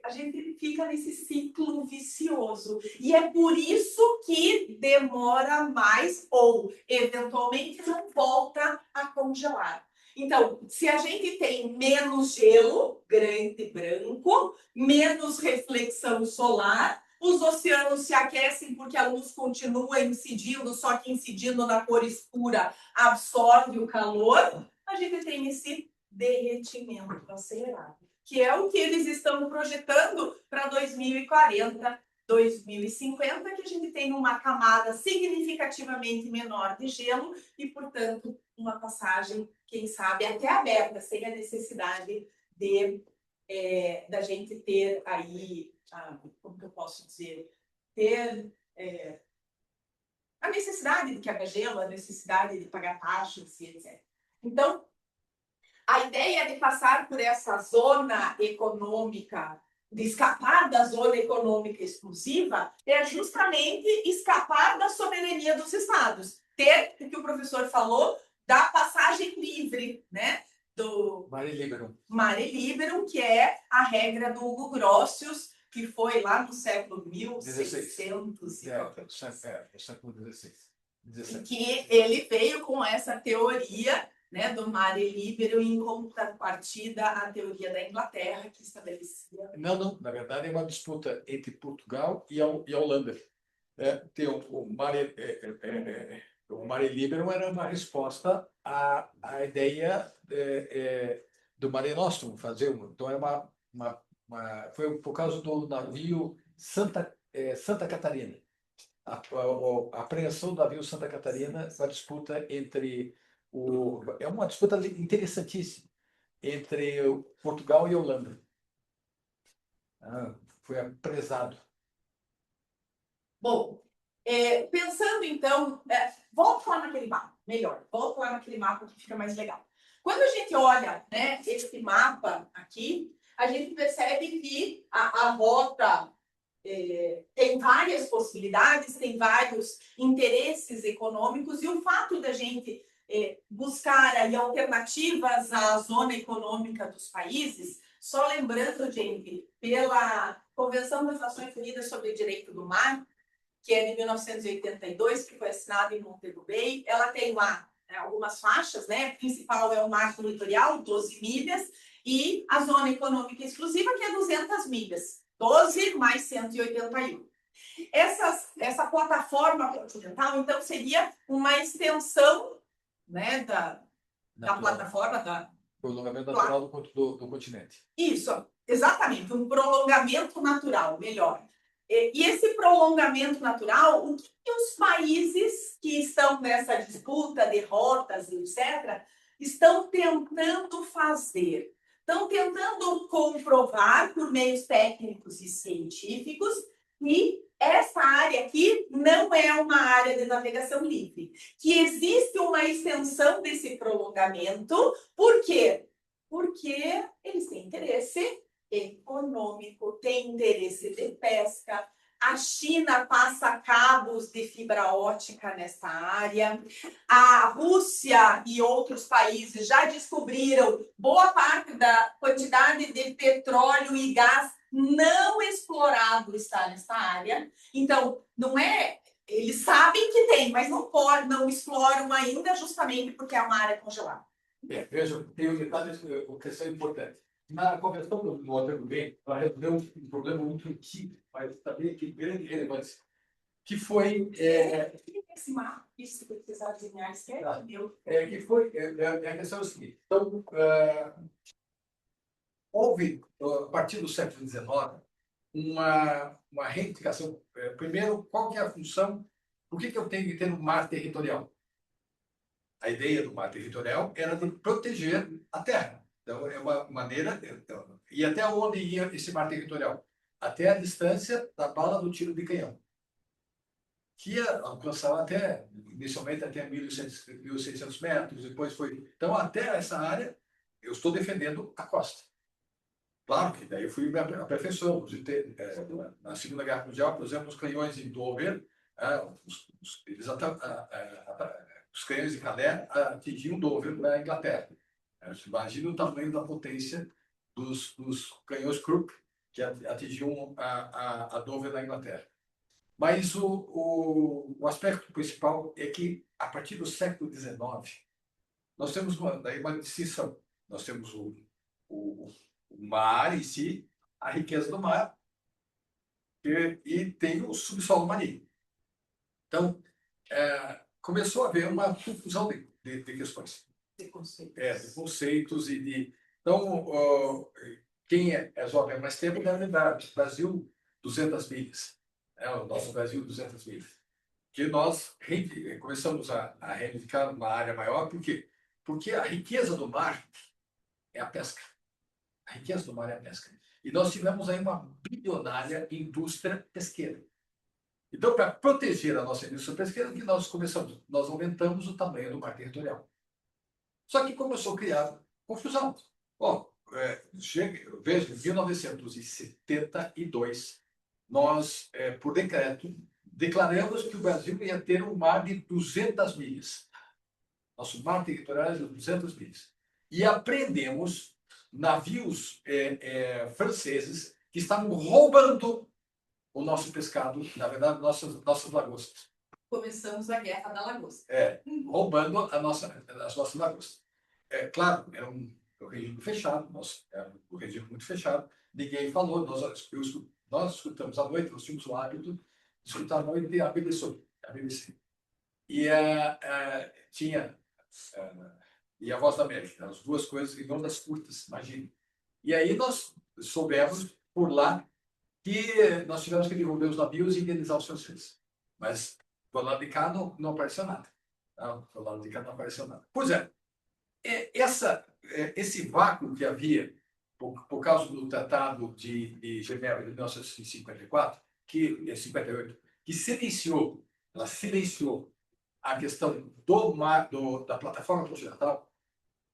a gente fica nesse ciclo vicioso. E é por isso que demora mais ou, eventualmente, não volta a congelar. Então, se a gente tem menos gelo, grande e branco, menos reflexão solar, os oceanos se aquecem porque a luz continua incidindo, só que incidindo na cor escura absorve o calor, a gente tem esse derretimento acelerado, que é o que eles estão projetando para 2040, 2050, que a gente tem uma camada significativamente menor de gelo e, portanto, uma passagem, quem sabe, até aberta, sem a necessidade de da gente ter aí, como que eu posso dizer, ter a necessidade de que haja gelo, a necessidade de pagar taxas e etc. Então, a ideia de passar por essa zona econômica, de escapar da zona econômica exclusiva, é justamente escapar da soberania dos estados. Ter, o que o professor falou, da passagem livre, né? Do Mare Liberum, que é a regra do Hugo Grotius, que foi lá no século 1600 século XVI. Que ele veio com essa teoria, né, do Mare Liberum em contrapartida à teoria da Inglaterra, que estabelecia... Não, na verdade é uma disputa entre Portugal e a Holanda. Tem o Mare Liberum era uma resposta à ideia do Mare Nostrum, então foi por causa do navio Santa Catarina. A apreensão do navio Santa Catarina, a disputa entre é uma disputa interessantíssima entre Portugal e Holanda. Foi apresado. Bom, pensando então, volto lá naquele mapa, melhor, volto lá naquele mapa que fica mais legal. Quando a gente olha, né, esse mapa aqui, a gente percebe que a rota tem várias possibilidades, tem vários interesses econômicos, e o fato da gente buscar aí alternativas à zona econômica dos países, só lembrando, gente, pela Convenção das Nações Unidas sobre o Direito do Mar, que é de 1982, que foi assinada em Montego Bay, ela tem lá algumas faixas, né? A principal é o marco territorial, 12 milhas, e a zona econômica exclusiva, que é 200 milhas, 12 mais 181. Essa plataforma continental, então, seria uma extensão, né, da plataforma da... Prolongamento natural do continente. Isso, exatamente, um prolongamento natural, melhor. E esse prolongamento natural, o que os países que estão nessa disputa de rotas, etc., estão tentando fazer? Estão tentando comprovar, por meios técnicos e científicos, que essa área aqui não é uma área de navegação livre, que existe uma extensão desse prolongamento. Por quê? Porque eles têm interesse econômico, têm interesse de pesca. A China passa cabos de fibra ótica nessa área. A Rússia e outros países já descobriram boa parte da quantidade de petróleo e gás não explorado está nessa área. Então, não é... Eles sabem que tem, mas não exploram ainda justamente porque é uma área congelada. Veja, tem um detalhe, uma questão importante. Na Convenção do Montego Bay, ela resolveu um problema muito antigo, mas também de grande relevância, que foi... Esse mapa, isso que precisar desenhar, a questão é o seguinte. Então, houve, a partir do século XIX, uma reivindicação. Primeiro, qual que é a função? Por que eu tenho que ter um mar territorial? A ideia do mar territorial era de proteger a terra. Então, é uma maneira... E até onde ia esse mar territorial? Até a distância da bala do tiro de canhão, que alcançava inicialmente até 1.600 metros, depois foi... Então, até essa área, eu estou defendendo a costa. Claro que daí eu fui me aperfeiçoando. Na Segunda Guerra Mundial, por exemplo, os canhões em Dover, os canhões de Calais atingiam Dover na Inglaterra. Imagina o tamanho da potência dos canhões Krupp, que atingiam a Dover na Inglaterra. Mas o aspecto principal é que, a partir do século XIX, nós temos uma distinção. Nós temos o mar em si, a riqueza do mar, e tem o subsolo marinho. Então, começou a haver uma confusão de questões. De conceitos. De conceitos e de... Então, quem é jovem há mais tempo deve lembrar, Brasil 200 milhas, o nosso Brasil 200 milhas, que nós começamos a reivindicar uma área maior, por quê? Porque a riqueza do mar é a pesca. A riqueza do mar é a pesca. E nós tivemos aí uma bilionária indústria pesqueira. Então, para proteger a nossa indústria pesqueira, que nós aumentamos o tamanho do mar territorial. Só que começou a criar confusão. Bom, veja, em 1972, nós, por decreto, declaramos que o Brasil ia ter um mar de 200 milhas. Nosso mar territorial é de 200 milhas. E apreendemos navios franceses que estavam roubando o nosso pescado, na verdade, nossas lagostas. Começamos a guerra da lagosta. Roubando as nossas lagostas. Claro, era um regime fechado, era um regime muito fechado, ninguém falou, nós escutamos à noite, nós tínhamos o hábito de escutar à noite a BBC. E tinha e a Voz da América, as duas coisas em ondas curtas, imagine. E aí nós soubemos por lá que nós tivemos que devolver os navios e indenizar os franceses. Mas do lado de cá não apareceu nada. Do lado de cá não apareceu nada. Pois esse vácuo que havia por causa do Tratado de Genebra de 1954, 58, que silenciou a questão do mar, da plataforma continental,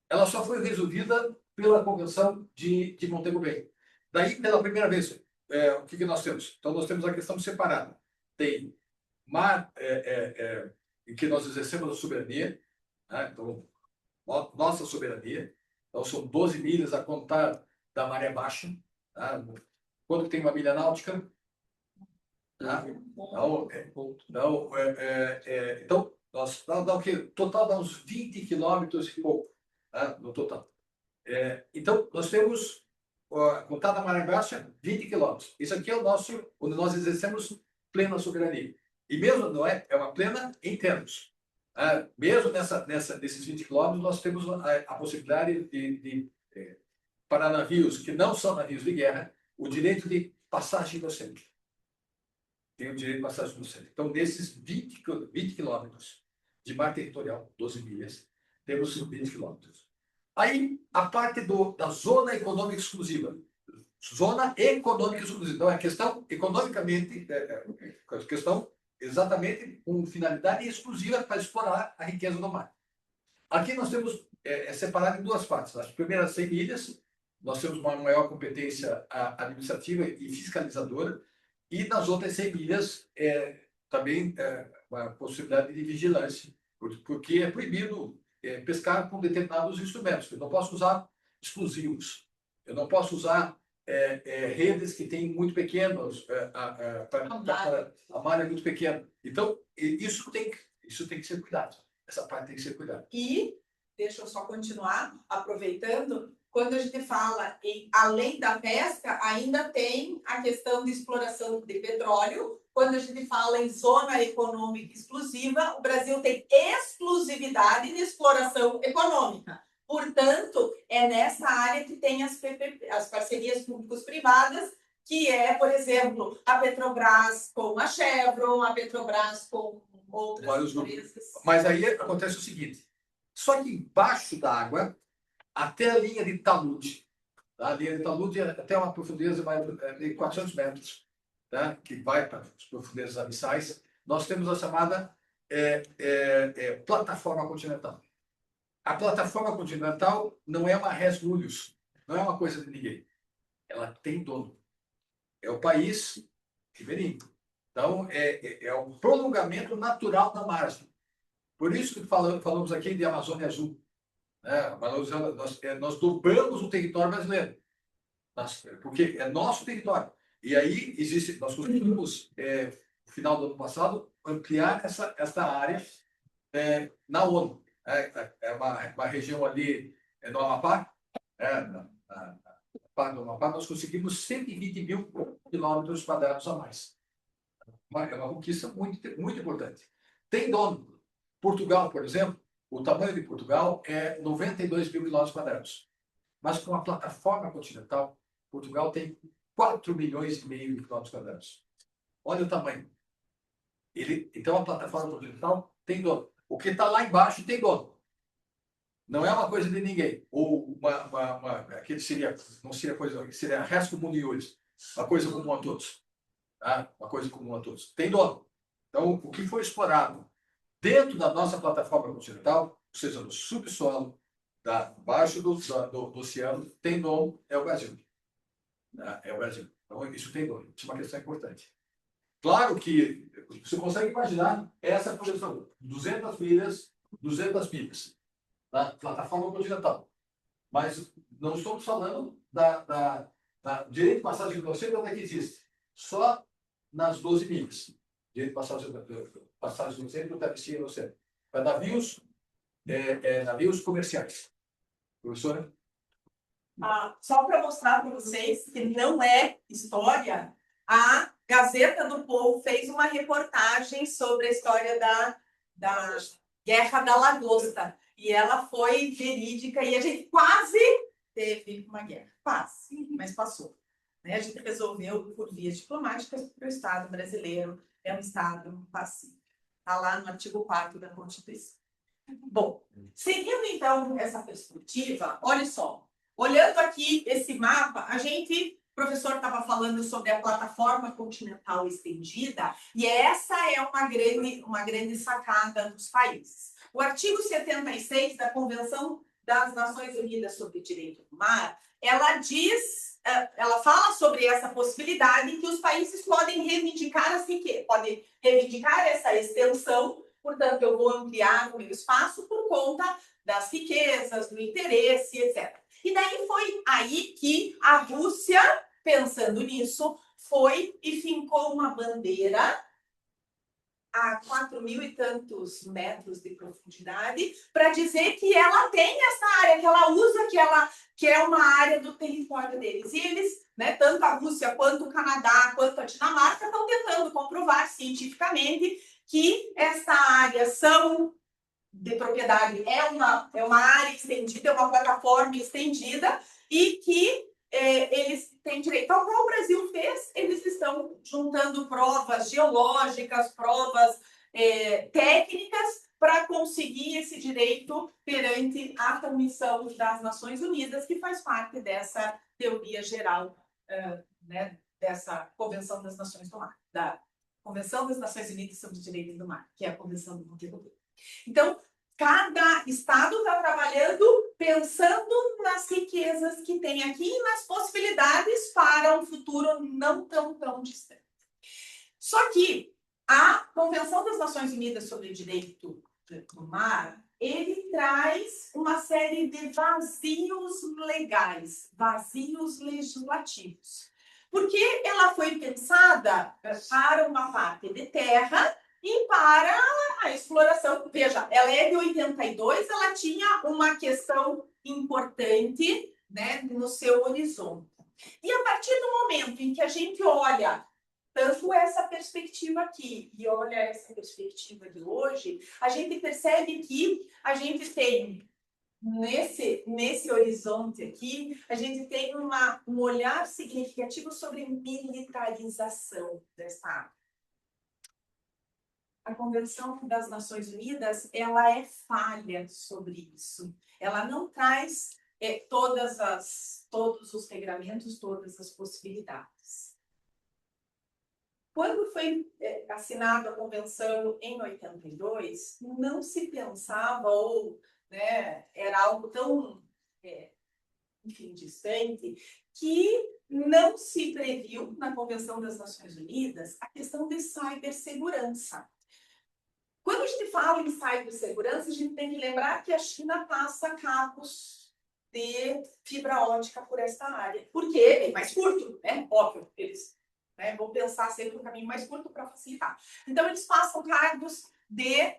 ela só foi resolvida pela Convenção de Montego Bay. Daí, pela primeira vez, o que nós temos? Então, nós temos a questão separada. Tem mar em que nós exercemos a soberania, né? Então, nossa soberania. Então, são 12 milhas a contar da maré baixa. Tá? Quando tem uma milha náutica? Tá? Então, dá o quê? Total dá uns 20 quilômetros e pouco, tá? No total. Então, nós temos, contar da maré baixa, 20 quilômetros. Isso aqui é o nosso, onde nós exercemos plena soberania. E mesmo, não é uma plena em termos. Mesmo nesses 20 quilômetros, nós temos a possibilidade para navios que não são navios de guerra, o direito de passagem do oceano. Tem o direito de passagem do oceano. Então, nesses 20 quilômetros de mar territorial, 12 milhas, temos 20 quilômetros. Aí, a parte da zona econômica exclusiva. Zona econômica exclusiva. Então, é questão economicamente, questão exatamente com finalidade exclusiva para explorar a riqueza do mar. Aqui nós temos separado em duas partes. As primeiras 100 milhas, nós temos uma maior competência administrativa e fiscalizadora, e nas outras 100 milhas também uma possibilidade de vigilância, porque é proibido pescar com determinados instrumentos. Eu não posso usar explosivos, eu não posso usar redes que têm muito pequenos, a malha é muito pequena. Então, isso tem que ser cuidado. Essa parte tem que ser cuidada. E, deixa eu só continuar, aproveitando, quando a gente fala em além da pesca, ainda tem a questão de exploração de petróleo. Quando a gente fala em zona econômica exclusiva, o Brasil tem exclusividade de exploração econômica. Portanto, é nessa área que tem as parcerias públicos-privadas, que por exemplo, a Petrobras com a Chevron, a Petrobras com outras empresas. Mas aí acontece o seguinte, só que embaixo da água, até a linha de talude, tá? A linha de talude é até uma profundeza de 400 metros, tá? Que vai para as profundezas abissais, nós temos a chamada plataforma continental. A plataforma continental não é uma res nullius, não é uma coisa de ninguém. Ela tem dono. É o país ribeirinho. Então, é o prolongamento natural da margem. Por isso que falamos aqui de Amazônia Azul. Nós dobramos o território brasileiro, porque é nosso território. E aí, nós conseguimos, no final do ano passado, ampliar essa área na ONU. É uma região ali no Amapá, no Amapá, nós conseguimos 120 mil quilômetros quadrados a mais. É uma conquista muito, muito importante. Tem dono. Portugal, por exemplo, o tamanho de Portugal é 92 mil quilômetros quadrados. Mas com a plataforma continental, Portugal tem 4 milhões e meio de quilômetros quadrados. Olha o tamanho. Então, a plataforma continental tem dono. O que está lá embaixo tem dono. Não é uma coisa de ninguém. Ou aquele seria, não seria coisa, seria res comunius, uma coisa comum a todos. Tá? Uma coisa comum a todos. Tem dono. Então, o que foi explorado dentro da nossa plataforma continental, ou seja, no subsolo, abaixo do oceano, tem dono, é o Brasil. É o Brasil. Então, isso tem dono. Isso é uma questão importante. Claro que você consegue imaginar essa projeção. 200 milhas, 200 milhas da plataforma continental. Mas não estamos falando da direito de passagem do oceano, onde é que existe? Só nas 12 milhas. Direito de passagem do oceano, travessia no oceano. Para navios, navios comerciais. Professora? Só para mostrar para vocês que não é história, a Gazeta do Povo fez uma reportagem sobre a história da Guerra da Lagosta. E ela foi verídica e a gente quase teve uma guerra. Quase, mas passou. Né? A gente resolveu por vias diplomáticas, porque o Estado brasileiro é um Estado pacífico. Está lá no artigo 4º da Constituição. Bom, seguindo então essa perspectiva, olha só, olhando aqui esse mapa, o professor estava falando sobre a plataforma continental estendida, e essa é uma grande sacada dos países. O artigo 76 da Convenção das Nações Unidas sobre o Direito do Mar, ela fala sobre essa possibilidade que os países podem reivindicar essa extensão. Portanto, eu vou ampliar o meu espaço por conta das riquezas, do interesse, etc. E daí foi aí que a Rússia, pensando nisso, foi e fincou uma bandeira a 4.000 e tantos metros de profundidade para dizer que ela tem essa área, que ela usa, que é uma área do território deles. E eles, né, tanto a Rússia quanto o Canadá, quanto a Dinamarca, estão tentando comprovar cientificamente que essa área de propriedade é uma área estendida, é uma plataforma estendida e que eles têm direito. Então, como o Brasil fez, eles estão juntando provas geológicas, provas técnicas para conseguir esse direito perante a Comissão das Nações Unidas, que faz parte dessa teoria geral, né, dessa Convenção das Nações do Mar, da Convenção das Nações Unidas sobre o Direito do Mar, que é a Convenção do Montevideo. Então, cada estado está trabalhando pensando nas riquezas que tem aqui e nas possibilidades para um futuro não tão distante. Só que a Convenção das Nações Unidas sobre o Direito do Mar, ele traz uma série de vazios legais, vazios legislativos. Porque ela foi pensada para uma parte de terra e para a exploração. Veja, ela é de 82, ela tinha uma questão importante, né, no seu horizonte. E a partir do momento em que a gente olha tanto essa perspectiva aqui e olha essa perspectiva de hoje, a gente percebe que a gente tem nesse horizonte aqui, a gente tem um olhar significativo sobre militarização dessa área. A Convenção das Nações Unidas, ela é falha sobre isso. Ela não traz todos os regramentos, todas as possibilidades. Quando foi assinada a Convenção em 82, não se pensava né, era algo tão, distante, que não se previu na Convenção das Nações Unidas a questão de cibersegurança. Quando a gente fala em cibersegurança, a gente tem que lembrar que a China passa cabos de fibra ótica por esta área, porque é mais curto, né? Óbvio, eles vão pensar sempre um caminho mais curto para facilitar. Então, eles passam cabos de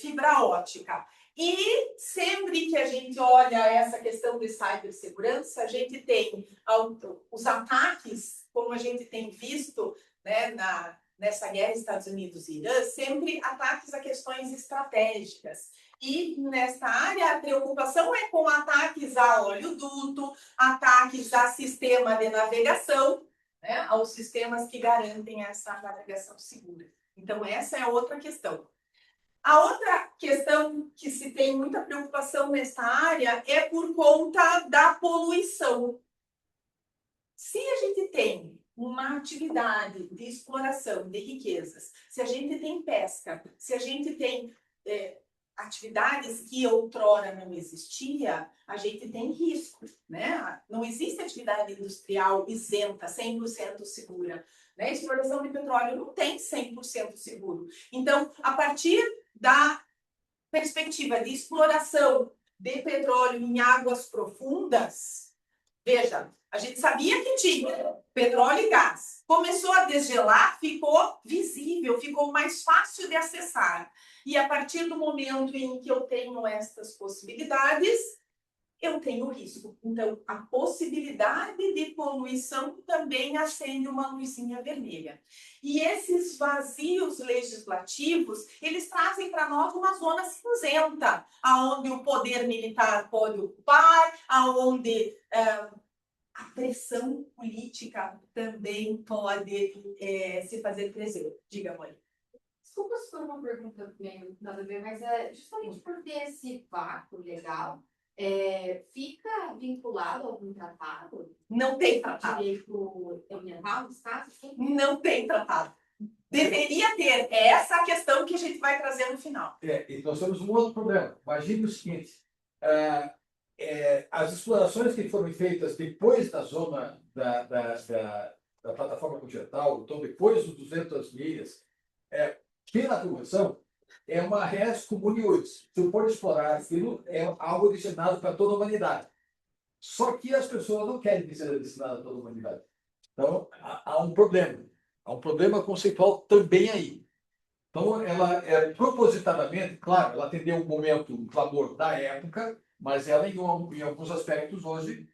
fibra ótica. E sempre que a gente olha essa questão de cibersegurança, a gente tem os ataques, como a gente tem visto, né, nessa guerra Estados Unidos e Irã, sempre ataques a questões estratégicas. E nessa área, a preocupação é com ataques a oleoduto, ataques a sistema de navegação, né, aos sistemas que garantem essa navegação segura. Então, essa é outra questão. A outra questão que se tem muita preocupação nessa área é por conta da poluição. Se a gente tem uma atividade de exploração de riquezas, se a gente tem pesca, se a gente tem atividades que outrora não existia, a gente tem risco, né? Não existe atividade industrial isenta, 100% segura. Né? Exploração de petróleo não tem 100% seguro. Então, a partir da perspectiva de exploração de petróleo em águas profundas, veja, a gente sabia que tinha petróleo e gás. Começou a desgelar, ficou visível, ficou mais fácil de acessar. E a partir do momento em que eu tenho estas possibilidades, eu tenho risco. Então, a possibilidade de poluição também acende uma luzinha vermelha. E esses vazios legislativos, eles trazem para nós uma zona cinzenta, aonde o poder militar pode ocupar, aonde a pressão política também pode se fazer presente. Diga, mãe. Desculpa se for uma pergunta meio nada a ver, mas é justamente por ter esse vácuo legal, fica vinculado a algum tratado? Não tem tratado. Direito ambiental, no caso? Não tem tratado. Deveria ter. É essa a questão que a gente vai trazer no final. E nós temos um outro problema. Imagine o seguinte, as explorações que foram feitas depois da zona da plataforma continental, então depois dos 200 milhas, pela correção, é uma res communius. Se for explorar aquilo, é algo destinado para toda a humanidade. Só que as pessoas não querem que seja destinado a toda a humanidade. Então, há um problema. Há um problema conceitual também aí. Então, ela propositadamente, claro, ela atendeu um momento, um clamor da época, mas ela, em alguns aspectos, hoje,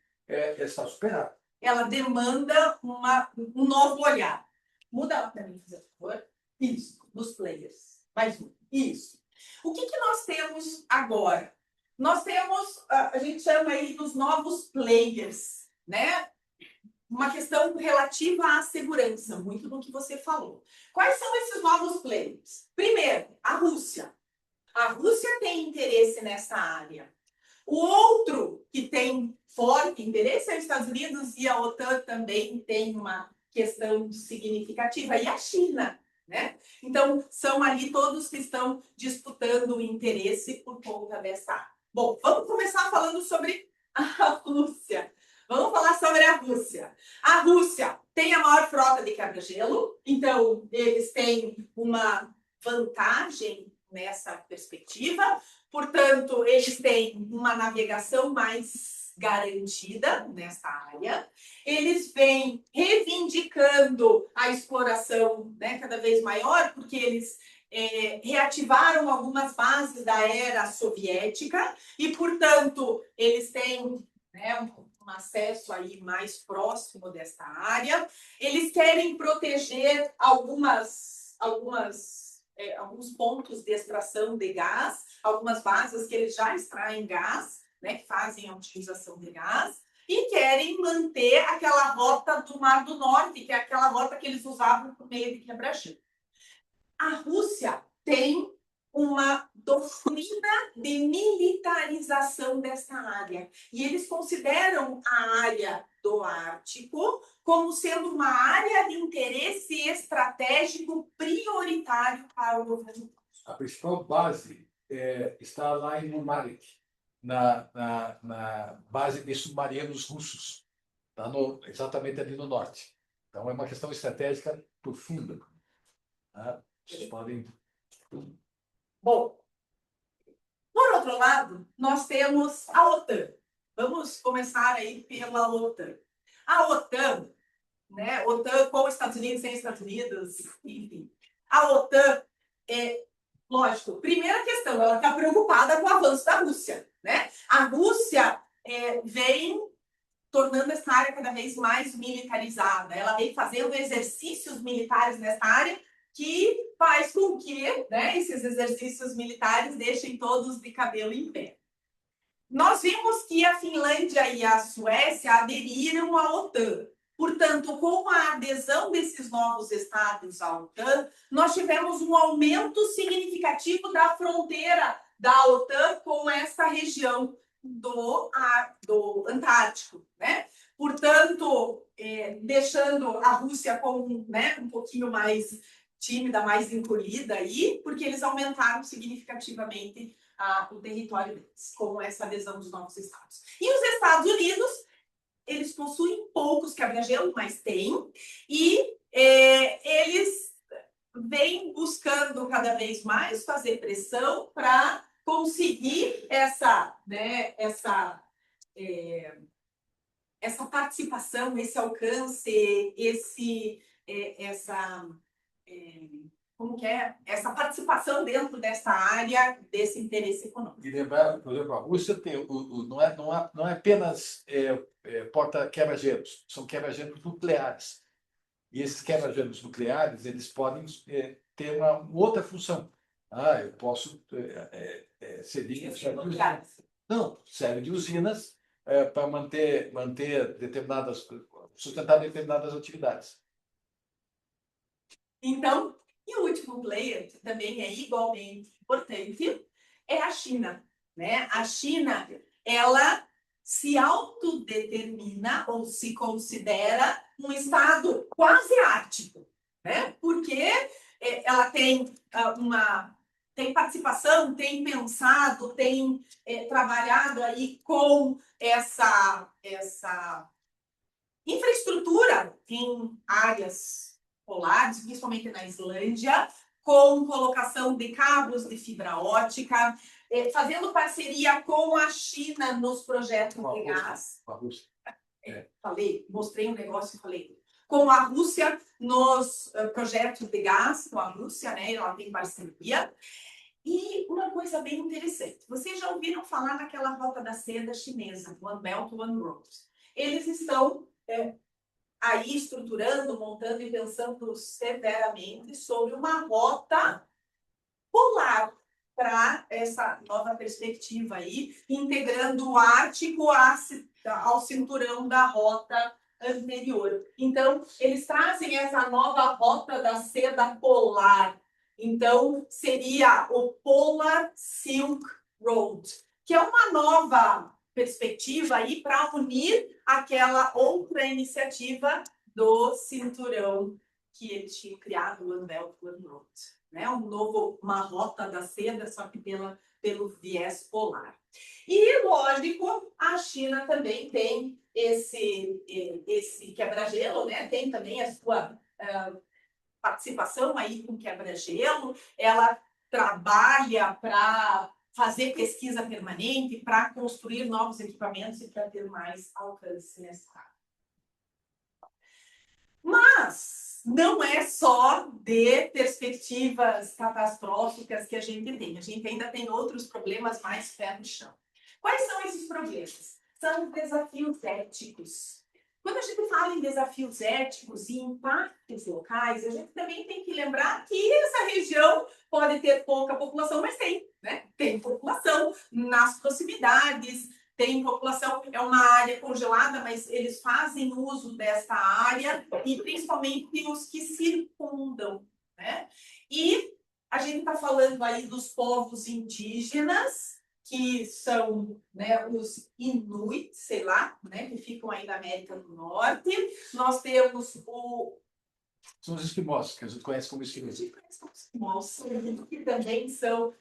está superada. Ela demanda um novo olhar. Muda ela para mim, por favor. Isso, nos players. Mais um. Isso. O que nós temos agora? Nós temos, a gente chama aí dos novos players, né? Uma questão relativa à segurança, muito do que você falou. Quais são esses novos players? Primeiro, a Rússia. A Rússia tem interesse nessa área. O outro que tem forte interesse é os Estados Unidos, e a OTAN também tem uma questão significativa, e a China, né? Então, são ali todos que estão disputando o interesse por conta dessa área. Bom, vamos começar falando sobre a Rússia. Vamos falar sobre a Rússia. A Rússia tem a maior frota de quebra-gelo, então eles têm uma vantagem nessa perspectiva, portanto, eles têm uma navegação mais garantida nessa área. Eles vêm reivindicando a exploração, né, cada vez maior, porque eles reativaram algumas bases da era soviética e, portanto, eles têm, né, um acesso aí mais próximo dessa área. Eles querem proteger alguns pontos de extração de gás, algumas bases que eles já extraem gás, né, que fazem a utilização de gás, e querem manter aquela rota do Mar do Norte, que é aquela rota que eles usavam por meio de quebra-gelo. A Rússia tem uma doutrina de militarização dessa área. E eles consideram a área do Ártico como sendo uma área de interesse estratégico prioritário para o governo. A principal base está lá em Murmansk, na base de submarinos russos, tá exatamente ali no norte. Então, é uma questão estratégica profunda. Tá? Vocês podem... Bom, por outro lado, nós temos a OTAN. Vamos começar aí pela OTAN. A OTAN, né? OTAN com Estados Unidos, sem Estados Unidos, enfim. A OTAN lógico, primeira questão, ela está preocupada com o avanço da Rússia, né? A Rússia vem tornando essa área cada vez mais militarizada. Ela vem fazendo exercícios militares nessa área que faz com que, né, esses exercícios militares deixem todos de cabelo em pé. Nós vimos que a Finlândia e a Suécia aderiram à OTAN. Portanto, com a adesão desses novos estados à OTAN, nós tivemos um aumento significativo da fronteira da OTAN com essa região do Antártico, né? Portanto, deixando a Rússia como, né, um pouquinho mais tímida, mais encolhida aí, porque eles aumentaram significativamente o território deles, com essa adesão dos novos estados. E os Estados Unidos, eles possuem poucos quebra-gelo, mas têm, e eles vêm buscando cada vez mais fazer pressão para conseguir essa participação, esse alcance, essa participação dentro dessa área, desse interesse econômico. E lembrar, por exemplo, a Rússia tem não é apenas porta quebra-gelos, são quebra-gelos nucleares. E esses quebra-gelos nucleares, eles podem ter uma outra função. Eu posso servir serve de usinas para sustentar determinadas atividades. Então, e o último player, que também é igualmente importante, é a China, né? A China, ela se autodetermina ou se considera um estado quase ártico, né? Porque ela tem tem participação, tem pensado, tem trabalhado aí com essa infraestrutura em áreas polares, principalmente na Islândia, com colocação de cabos de fibra ótica, fazendo parceria com a China nos projetos de gás. Com a Rússia. Mostrei um negócio e falei. Com a Rússia nos projetos de gás, com a Rússia, né? Ela tem parceria. E uma coisa bem interessante, vocês já ouviram falar naquela rota da seda chinesa, One Belt, One Road. Eles estão aí estruturando, montando e pensando severamente sobre uma rota polar para essa nova perspectiva aí, integrando o Ártico ao cinturão da rota anterior. Então, eles trazem essa nova rota da seda polar. Então, seria o Polar Silk Road, que é uma nova perspectiva aí para unir aquela outra iniciativa do cinturão que eles tinham criado, o One Belt, One Road, né? Uma rota da seda, só que pelo viés polar. E, lógico, a China também tem esse quebra-gelo, né? Tem também a sua participação aí com quebra-gelo, ela trabalha para fazer pesquisa permanente, para construir novos equipamentos e para ter mais alcance nessa área. Mas não é só de perspectivas catastróficas que a gente ainda tem outros problemas mais pé no chão. Quais são esses problemas? São desafios éticos. Quando a gente fala em desafios éticos e impactos locais, a gente também tem que lembrar que essa região pode ter pouca população, mas tem, né? Tem população nas proximidades, tem população, é uma área congelada, mas eles fazem uso dessa área, e principalmente os que circundam, né? E a gente está falando aí dos povos indígenas, que são, né, os Inuit, sei lá, né, que ficam aí na América do Norte. Nós temos São os esquimós, que a gente conhece como esquimós. Que também são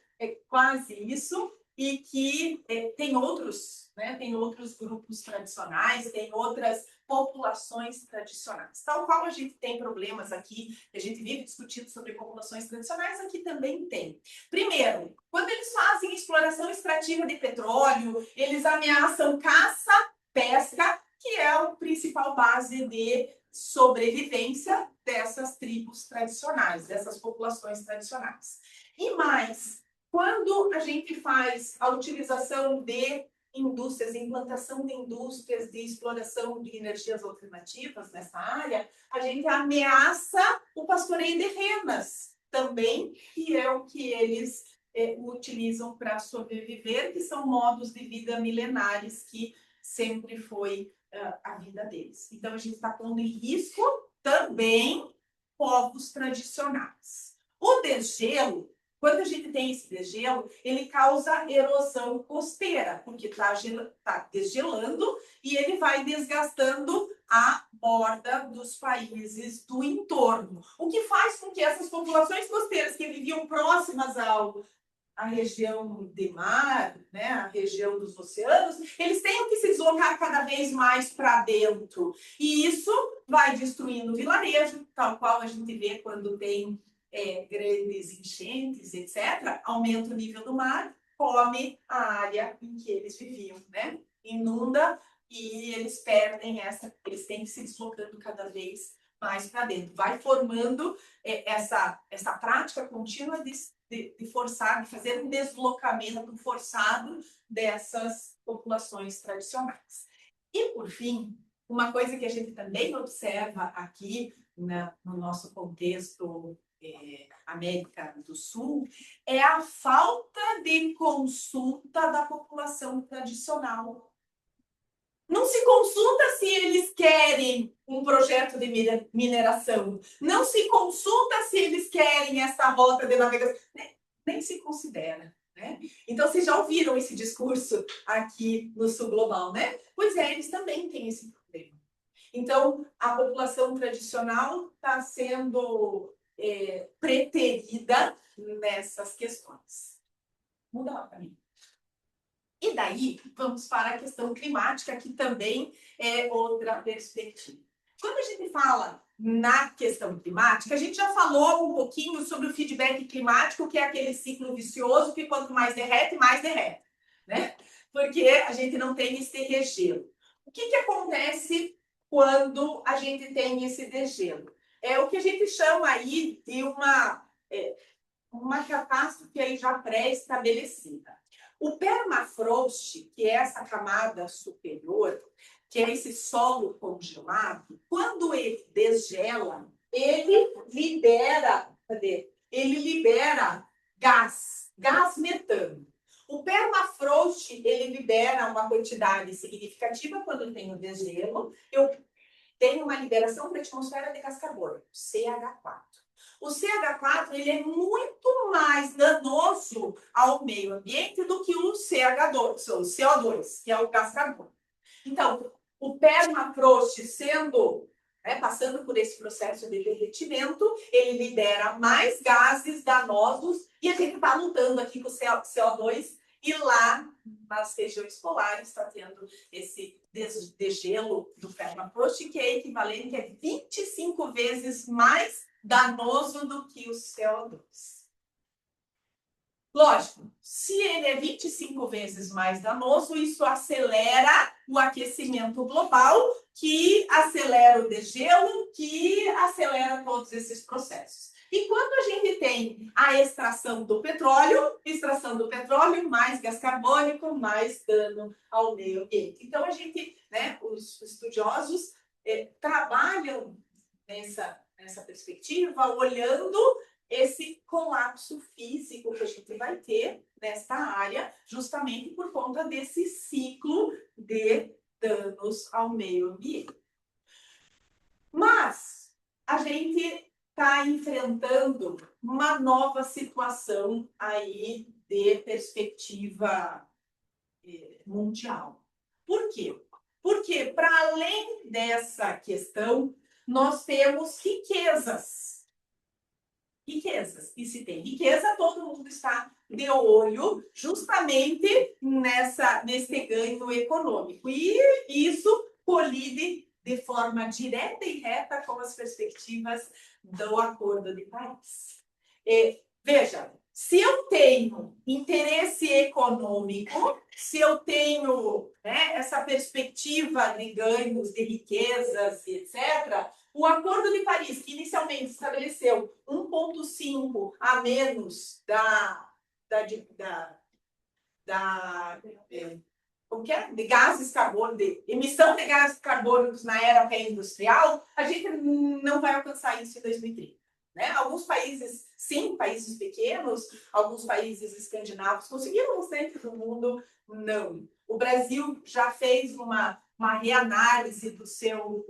quase isso, e que tem outros, né, tem outros grupos tradicionais, tem outras populações tradicionais. Tal qual a gente tem problemas aqui, a gente vive discutindo sobre populações tradicionais, aqui também tem. Primeiro, quando eles fazem exploração extrativa de petróleo, eles ameaçam caça, pesca, que é a principal base de sobrevivência dessas tribos tradicionais, dessas populações tradicionais. E mais, quando a gente faz a utilização de indústrias, implantação de indústrias de exploração de energias alternativas nessa área, a gente ameaça o pastoreio de renas também, que é o que eles utilizam para sobreviver, que são modos de vida milenares que sempre foi a vida deles. Então, a gente está pondo em risco também povos tradicionais. O degelo, quando a gente tem esse degelo, ele causa erosão costeira, porque está desgelando e ele vai desgastando a borda dos países do entorno. O que faz com que essas populações costeiras que viviam próximas à região de mar, né, a região dos oceanos, eles tenham que se deslocar cada vez mais para dentro. E isso vai destruindo o vilarejo, tal qual a gente vê quando tem grandes enchentes, etc., aumenta o nível do mar, come a área em que eles viviam, né? Inunda e eles perdem eles têm que se deslocando cada vez mais para dentro. Vai formando essa prática contínua de forçar, de fazer um deslocamento forçado dessas populações tradicionais. E, por fim, uma coisa que a gente também observa aqui no nosso contexto América do Sul, é a falta de consulta da população tradicional. Não se consulta se eles querem um projeto de mineração. Não se consulta se eles querem essa rota de navegação. Nem se considera. Né? Então, vocês já ouviram esse discurso aqui no Sul Global, né? Pois é, eles também têm esse problema. Então, a população tradicional está sendo preterida nessas questões. Muda lá para mim. E daí, vamos para a questão climática, que também é outra perspectiva. Quando a gente fala na questão climática, a gente já falou um pouquinho sobre o feedback climático, que é aquele ciclo vicioso que quanto mais derrete, né? Porque a gente não tem esse degelo. O que acontece quando a gente tem esse degelo? É o que a gente chama aí de uma catástrofe aí já pré-estabelecida. O permafrost, que é essa camada superior, que é esse solo congelado, quando ele desgela, ele libera gás metano. O permafrost, ele libera uma quantidade significativa quando tem o degelo. Eu tenho uma liberação para a atmosfera de gás carbônico, CH4. O CH4 ele é muito mais danoso ao meio ambiente do que o CH2, o CO2, que é o gás carbônico. Então, o permafrost passando por esse processo de derretimento, ele libera mais gases danosos e a gente está lutando aqui com o CO2 e lá nas regiões polares está tendo esse degelo do permafrost, que é equivalente, que é 25 vezes mais danoso do que o CO2. Lógico, se ele é 25 vezes mais danoso, isso acelera o aquecimento global, que acelera o degelo, que acelera todos esses processos. E quando a gente tem a extração do petróleo, mais gás carbônico, mais dano ao meio ambiente. Então, a gente, né, os estudiosos trabalham nessa perspectiva, olhando esse colapso físico que a gente vai ter nesta área, justamente por conta desse ciclo de danos ao meio ambiente. Mas a gente está enfrentando uma nova situação aí de perspectiva mundial. Por quê? Porque, para além dessa questão, nós temos riquezas. E se tem riqueza, todo mundo está de olho justamente nesse ganho econômico. E isso colide de forma direta e reta com as perspectivas do Acordo de Paris. Veja, Se eu tenho interesse econômico, se eu tenho, né, essa perspectiva de ganhos, de riquezas, etc., o Acordo de Paris, que inicialmente estabeleceu 1,5 a menos como que é? De gases carbônicos, de emissão de gases carbônicos na era pré-industrial, a gente não vai alcançar isso em 2030. Né? Alguns países, sim, países pequenos, alguns países escandinavos conseguiram, no centro do mundo, não. O Brasil já fez uma reanálise do seu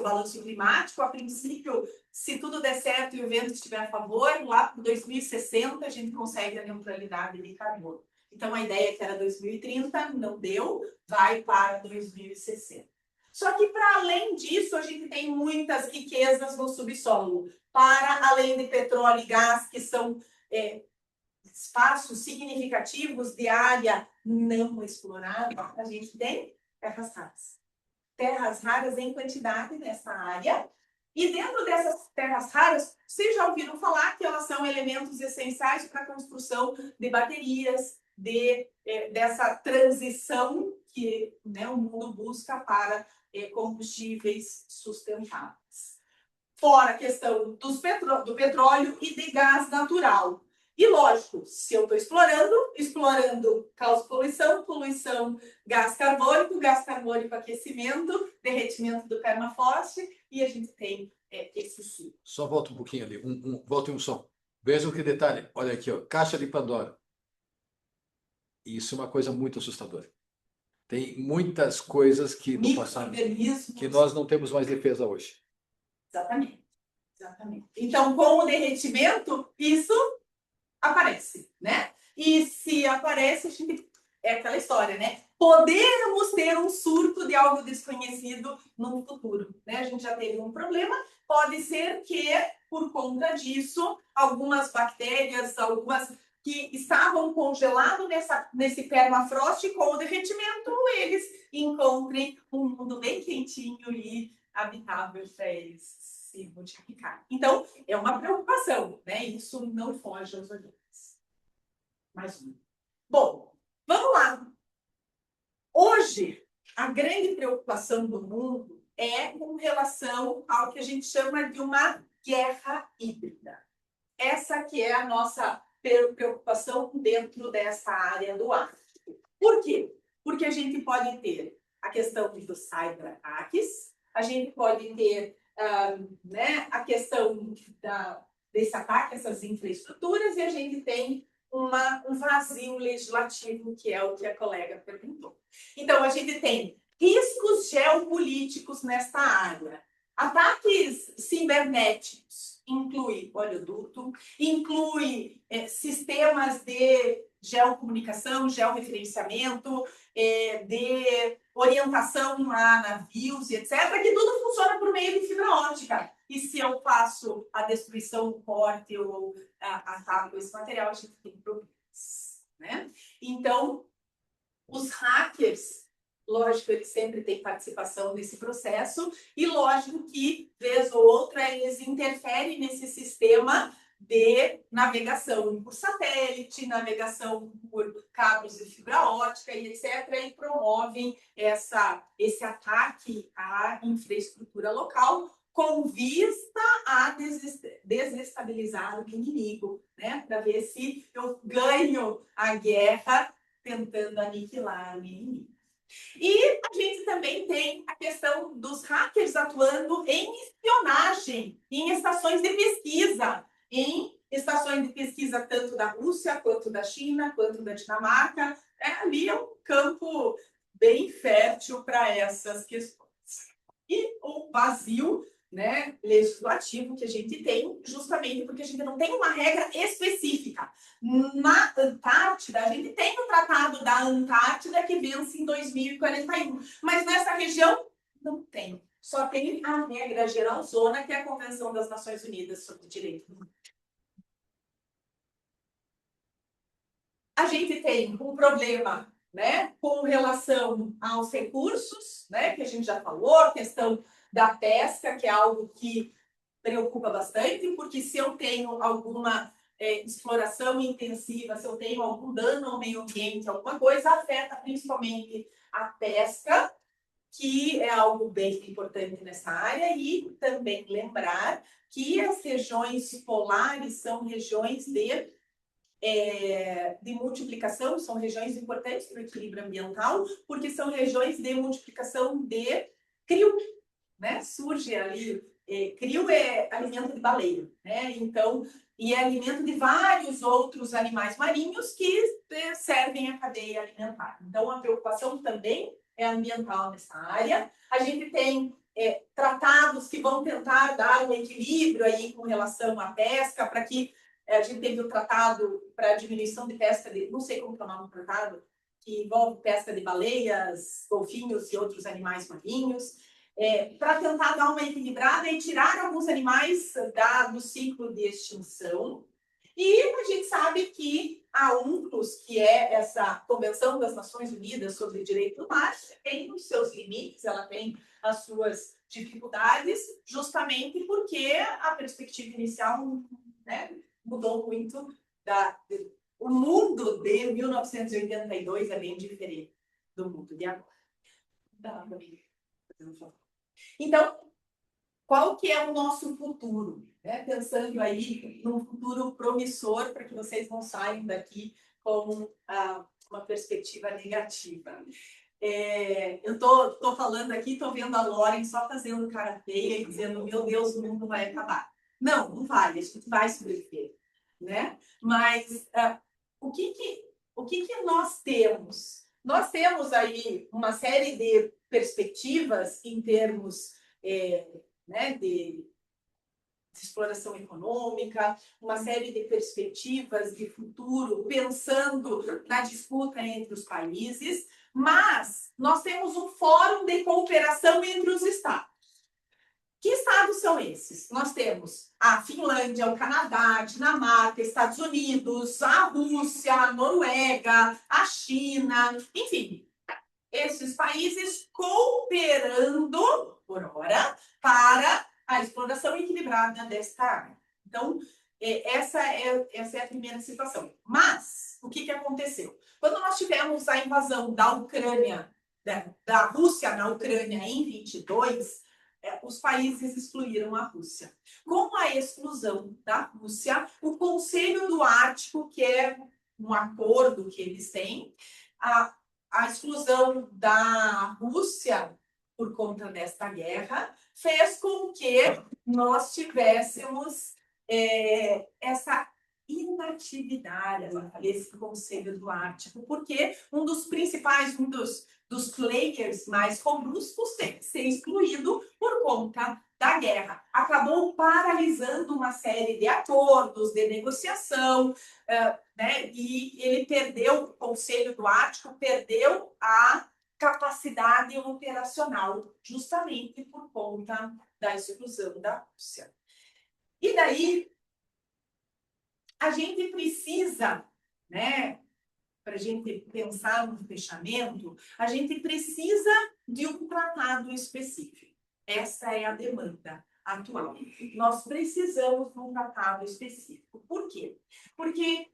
balanço climático. A princípio, se tudo der certo e o vento estiver a favor, lá para 2060 a gente consegue a neutralidade de carbono. Então, a ideia que era 2030 não deu, vai para 2060. Só que, para além disso, a gente tem muitas riquezas no subsolo. Para além de petróleo e gás, que são espaços significativos de área não explorada, a gente tem terras raras. Terras raras em quantidade nessa área. E dentro dessas terras raras, vocês já ouviram falar que elas são elementos essenciais para a construção de baterias, dessa transição que, né, o mundo busca para combustíveis sustentáveis. Fora a questão do petróleo e de gás natural. E, lógico, se eu estou explorando causa poluição, gás carbônico, aquecimento, derretimento do permafrost, e a gente tem esse ciclo. Só volta um pouquinho ali, volta um som. Vejam que detalhe, olha aqui, ó, caixa de Pandora. Isso é uma coisa muito assustadora. Tem muitas coisas que no passado que nós não temos mais defesa hoje. Exatamente. Então, com o derretimento, isso aparece, né? E se aparece, a gente... é aquela história, né? Podemos ter um surto de algo desconhecido no futuro, né? A gente já teve um problema, pode ser que, por conta disso, algumas bactérias, que estavam congelados nesse permafrost, com o derretimento, eles encontrem um mundo bem quentinho e habitável para eles se multiplicar. Então, é uma preocupação, né? Isso não foge aos olhares. Mais um. Bom, vamos lá. Hoje, a grande preocupação do mundo é com relação ao que a gente chama de uma guerra híbrida. Essa que é a nossa preocupação dentro dessa área do Ártico. Por quê? Porque a gente pode ter a questão dos cyberataques, a gente pode ter né, a questão desse ataque a essas infraestruturas, e a gente tem um vazio legislativo, que é o que a colega perguntou. Então, a gente tem riscos geopolíticos nesta área. Ataques cibernéticos inclui oleoduto, inclui sistemas de geocomunicação, georreferenciamento, de orientação a navios, etc., que tudo funciona por meio de fibra óptica. E se eu faço a destruição, o corte ou ataco esse material, a gente tem problemas, né? Então, os hackers, lógico, eles sempre têm participação nesse processo, e lógico que, vez ou outra, eles interferem nesse sistema de navegação por satélite, navegação por cabos de fibra óptica e etc., e promovem esse ataque à infraestrutura local com vista a desestabilizar o inimigo, né? Para ver se eu ganho a guerra tentando aniquilar o inimigo. E a gente também tem a questão dos hackers atuando em espionagem, em estações de pesquisa, tanto da Rússia, quanto da China, quanto da Dinamarca. Ali é um campo bem fértil para essas questões. E o vazio, né, legislativo que a gente tem, justamente porque a gente não tem uma regra específica. Na Antártida, a gente tem o Tratado da Antártida, que vence em 2041, mas nessa região não tem. Só tem a regra geralzona, que é a Convenção das Nações Unidas sobre o Direito do Mar. A gente tem um problema, né, com relação aos recursos, né, que a gente já falou, a questão da pesca, que é algo que preocupa bastante, porque se eu tenho alguma exploração intensiva, se eu tenho algum dano ao meio ambiente, alguma coisa, afeta principalmente a pesca, que é algo bem importante nessa área, e também lembrar que as regiões polares são regiões de multiplicação, são regiões importantes para o equilíbrio ambiental, porque são regiões de multiplicação de crio, né? Surge ali, crio é alimento de baleia, né? Então, e é alimento de vários outros animais marinhos que servem a cadeia alimentar. Então, a preocupação também é ambiental nessa área. A gente tem tratados que vão tentar dar um equilíbrio aí com relação à pesca, para que a gente teve o tratado para diminuição de pesca de, não sei como que é o nome do tratado, que envolve pesca de baleias, golfinhos e outros animais marinhos, para tentar dar uma equilibrada e tirar alguns animais do ciclo de extinção. E a gente sabe que a UNCLOS, que é essa Convenção das Nações Unidas sobre o Direito do Mar, tem os seus limites, ela tem as suas dificuldades, justamente porque a perspectiva inicial, né, mudou muito. O mundo de 1982 é bem diferente do mundo de agora. Então, qual que é o nosso futuro? Pensando aí num futuro promissor, para que vocês não saiam daqui com uma perspectiva negativa. Eu tô falando aqui, tô vendo a Lauren só fazendo cara feia e dizendo, meu Deus, o mundo vai acabar. Não, não vai, a gente vai sobreviver, né? Mas o que nós temos? Nós temos aí uma série de perspectivas em termos né, de exploração econômica, uma série de perspectivas de futuro, pensando na disputa entre os países, mas nós temos um fórum de cooperação entre os estados. Que estados são esses? Nós temos a Finlândia, o Canadá, a Dinamarca, Estados Unidos, a Rússia, a Noruega, a China, enfim, esses países cooperando, por hora, para a exploração equilibrada desta área. Então, essa é a primeira situação. Mas, o que aconteceu? Quando nós tivemos a invasão da Ucrânia, da Rússia na Ucrânia em 22, os países excluíram a Rússia. Com a exclusão da Rússia, o Conselho do Ártico, que é um acordo que eles têm, a exclusão da Rússia por conta desta guerra fez com que nós tivéssemos essa inatividade desse Conselho do Ártico, porque um dos principais, dos players mais robustos tem que ser excluído por conta da guerra. Acabou paralisando uma série de acordos, de negociação, né? E ele perdeu, o Conselho do Ártico perdeu a capacidade operacional, justamente por conta da exclusão da Rússia. E daí, a gente precisa, né, para a gente pensar no fechamento, a gente precisa de um tratado específico. Essa é a demanda atual. Nós precisamos de um tratado específico. Por quê? Porque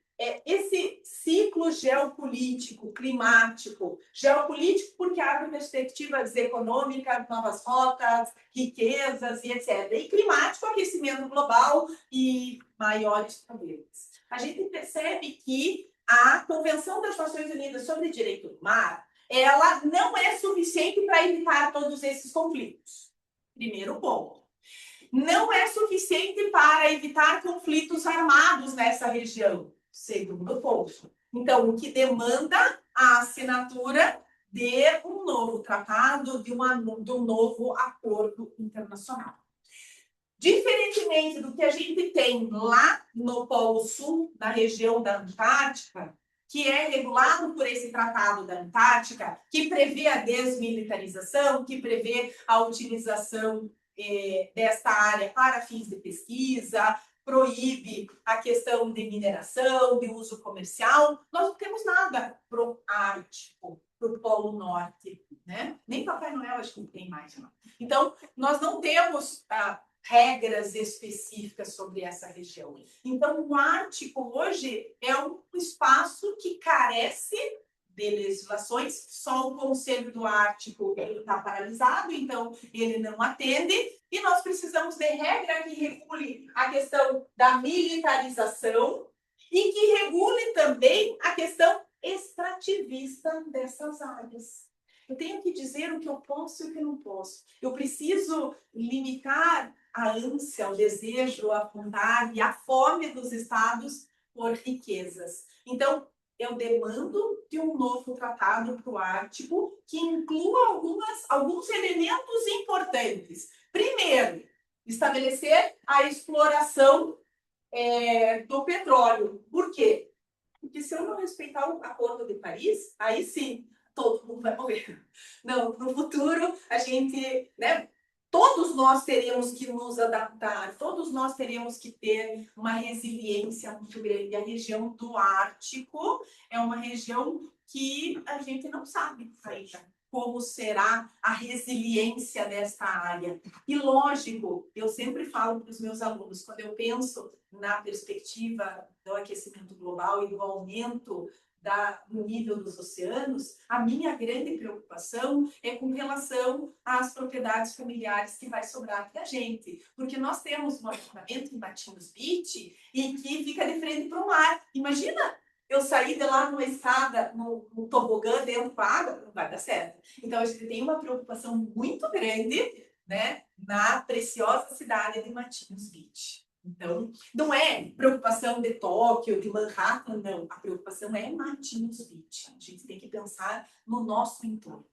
esse ciclo geopolítico, climático, geopolítico porque abre perspectivas econômicas, novas rotas, riquezas e etc. E climático, aquecimento global e maiores problemas. A gente percebe que a Convenção das Nações Unidas sobre Direito do Mar, ela não é suficiente para evitar todos esses conflitos. Primeiro ponto. Não é suficiente para evitar conflitos armados nessa região. Segundo ponto. Então, o que demanda a assinatura de um novo tratado, de um novo acordo internacional. Diferentemente do que a gente tem lá no Polo Sul, na região da Antártica, que é regulado por esse Tratado da Antártica, que prevê a desmilitarização, que prevê a utilização desta área para fins de pesquisa, proíbe a questão de mineração, de uso comercial. Nós não temos nada para o Ártico, para o Polo Norte, né? Nem Papai Noel acho que não tem mais. Não. Então, nós não temos regras específicas sobre essa região. Então, o Ártico hoje é um espaço que carece de legislações, só o Conselho do Ártico está paralisado, então ele não atende, e nós precisamos de regra que regule a questão da militarização e que regule também a questão extrativista dessas áreas. Eu tenho que dizer o que eu posso e o que não posso. Eu preciso limitar a ânsia, o desejo, a vontade e a fome dos estados por riquezas. Então, eu demando de um novo tratado para o Ártico que inclua alguns elementos importantes. Primeiro, estabelecer a exploração do petróleo. Por quê? Porque se eu não respeitar o Acordo de Paris, aí sim, todo mundo vai morrer. Não, no futuro, a gente, né, todos nós teríamos que nos adaptar, todos nós teríamos que ter uma resiliência muito grande. A região do Ártico é uma região que a gente não sabe ainda como será a resiliência desta área. E lógico, eu sempre falo para os meus alunos, quando eu penso na perspectiva do aquecimento global e do aumento do nível dos oceanos, a minha grande preocupação é com relação às propriedades familiares que vai sobrar para a gente. Porque nós temos um apartamento em Matinhos Beach e que fica de frente para o mar. Imagina eu sair de lá numa escada, no tobogã dentro da água, não vai dar certo. Então, a gente tem uma preocupação muito grande, né, na preciosa cidade de Matinhos Beach. Então, não é preocupação de Tóquio, de Manhattan, não. A preocupação é Matinhos Beach. A gente tem que pensar no nosso entorno.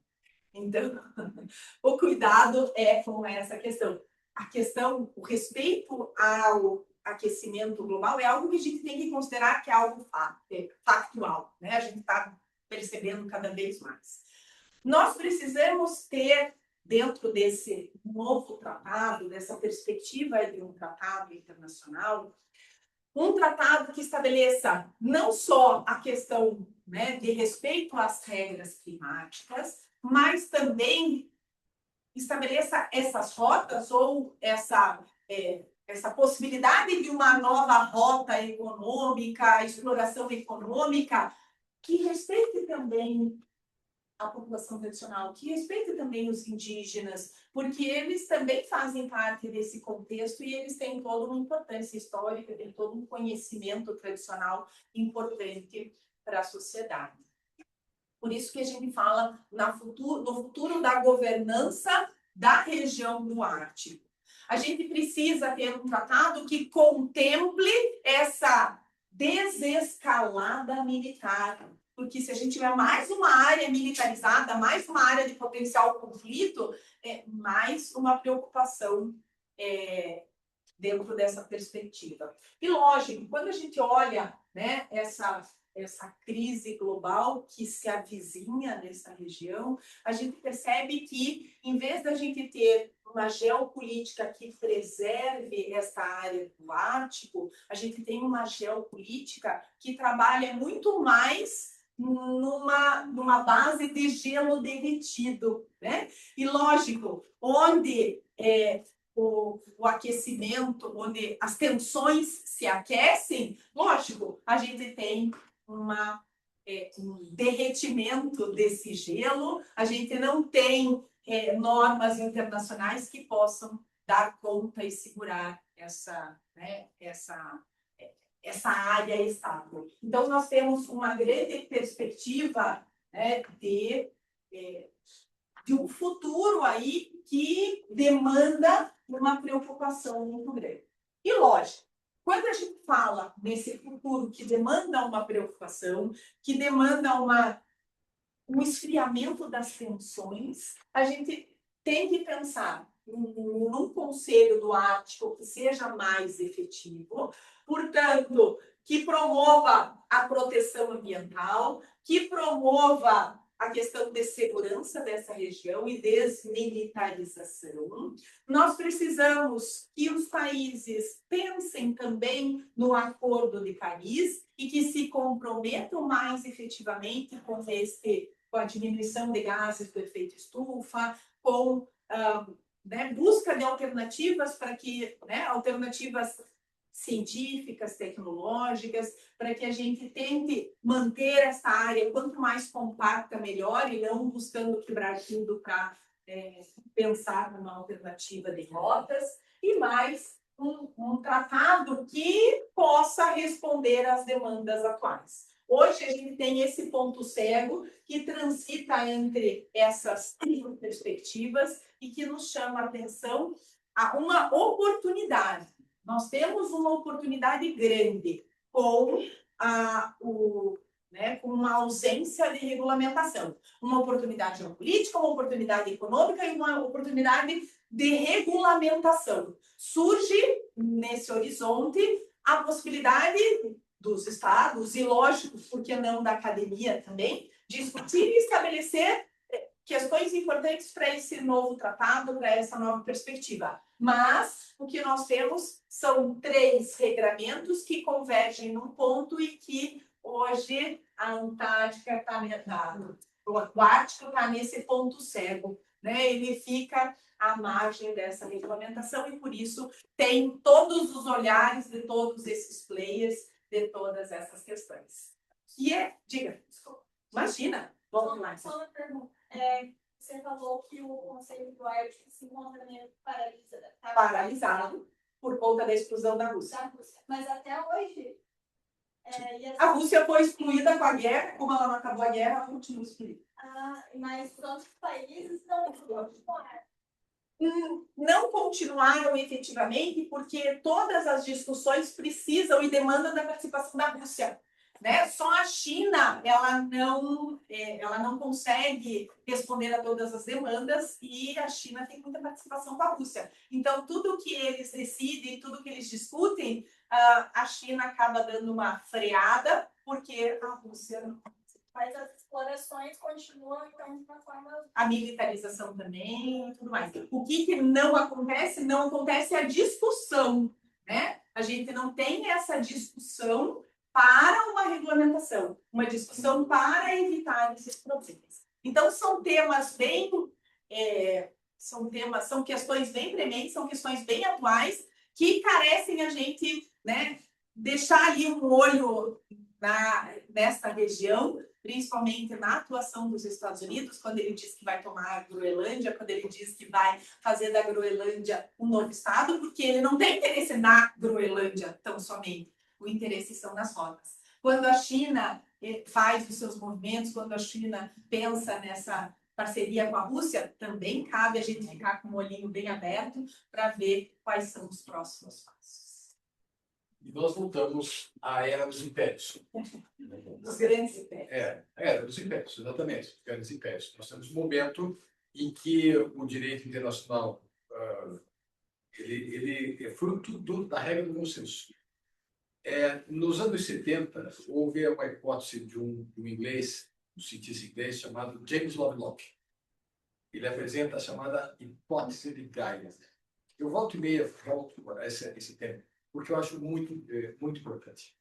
Então, o cuidado é com essa questão. A questão, o respeito ao aquecimento global é algo que a gente tem que considerar que é algo factual, né? A gente está percebendo cada vez mais. Nós precisamos ter, dentro desse novo tratado, dessa perspectiva de um tratado internacional, um tratado que estabeleça não só a questão, né, de respeito às regras climáticas, mas também estabeleça essas rotas ou essa possibilidade de uma nova rota econômica, exploração econômica, que respeite também a população tradicional, que respeite também os indígenas, porque eles também fazem parte desse contexto e eles têm toda uma importância histórica, têm todo um conhecimento tradicional importante para a sociedade. Por isso que a gente fala no futuro da governança da região do Ártico. A gente precisa ter um tratado que contemple essa desescalada militar. Porque se a gente tiver mais uma área militarizada, mais uma área de potencial conflito, é mais uma preocupação dentro dessa perspectiva. E lógico, quando a gente olha, né, essa crise global que se avizinha nessa região, a gente percebe que, em vez da gente ter uma geopolítica que preserve essa área do Ártico, a gente tem uma geopolítica que trabalha muito mais numa base de gelo derretido, né? E lógico, onde o aquecimento, onde as tensões se aquecem, lógico, a gente tem um derretimento desse gelo, a gente não tem normas internacionais que possam dar conta e segurar essa área estável. Então, nós temos uma grande perspectiva, né, de um futuro aí que demanda uma preocupação muito grande. E, lógico, quando a gente fala nesse futuro que demanda uma preocupação, que demanda um esfriamento das tensões, a gente tem que pensar num Conselho do Ártico que seja mais efetivo, portanto, que promova a proteção ambiental, que promova a questão de segurança dessa região e desmilitarização. Nós precisamos que os países pensem também no Acordo de Paris e que se comprometam mais efetivamente com a diminuição de gases do efeito estufa, com né, busca de alternativas para que, né, alternativas científicas, tecnológicas, para que a gente tente manter essa área quanto mais compacta, melhor, e não buscando quebrar tudo para pensar numa alternativa de rotas, e mais um tratado que possa responder às demandas atuais. Hoje a gente tem esse ponto cego que transita entre essas perspectivas e que nos chama a atenção a uma oportunidade. Nós temos uma oportunidade grande com com uma ausência de regulamentação. Uma oportunidade política, uma oportunidade econômica e uma oportunidade de regulamentação. Surge nesse horizonte a possibilidade dos estados e, lógico, por que não da academia também, discutir e estabelecer questões importantes para esse novo tratado, para essa nova perspectiva. Mas o que nós temos são 3 regramentos que convergem num ponto e que hoje a Antártica está, o Ártico está nesse ponto cego, né? Ele fica à margem dessa regulamentação e por isso tem todos os olhares de todos esses players, de todas essas questões. E diga, desculpa, imagina, vamos lá. Só uma pergunta. Você falou que o Conselho do Ártico se encontra meio paralisado por conta da exclusão da Rússia. Mas até hoje... A Rússia foi excluída com a guerra, como ela não acabou a guerra, ela continua excluída. Mas os outros países não continuaram. Não continuaram efetivamente porque todas as discussões precisam e demandam da participação da Rússia. Né? Só a China ela não consegue responder a todas as demandas e a China tem muita participação com a Rússia. Então, tudo que eles decidem, tudo que eles discutem, a China acaba dando uma freada porque a Rússia não. Mas as explorações continuam, então, de uma forma... A militarização também e tudo mais. O que não acontece? Não acontece a discussão. Né? A gente não tem essa discussão para uma regulamentação, uma discussão para evitar esses problemas. Então, são temas bem... são questões bem prementes, são questões bem atuais, que carecem a gente, né, deixar ali um olho nessa região, principalmente na atuação dos Estados Unidos, quando ele diz que vai tomar a Groenlândia, quando ele diz que vai fazer da Groenlândia um novo estado, porque ele não tem interesse na Groenlândia tão somente. O interesse são nas rotas. Quando a China faz os seus movimentos, quando a China pensa nessa parceria com a Rússia, também cabe a gente ficar com o olhinho bem aberto para ver quais são os próximos passos. E nós voltamos à era dos impérios. Dos grandes impérios. A era dos impérios, exatamente, dos grandes impérios. Nós temos um momento em que o direito internacional ele é fruto da regra do consenso. Nos anos 70, houve uma hipótese de um inglês, um cientista inglês chamado James Lovelock. Ele apresenta a chamada hipótese de Gaia. Eu volto e meia para esse tema, porque eu acho muito importante.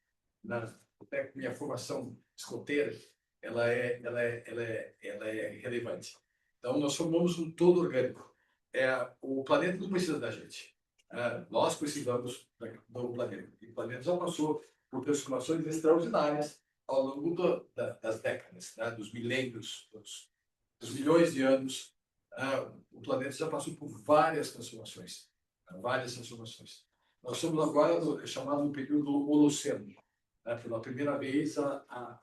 Até minha formação escoteira, ela é relevante. Então, nós formamos um todo orgânico. O planeta não precisa da gente. Nós precisamos do planeta. E o planeta já passou por transformações extraordinárias ao longo das décadas, né? Dos milênios, dos milhões de anos. O planeta já passou por várias transformações. Nós estamos agora chamado no período Holoceno. Pela primeira vez,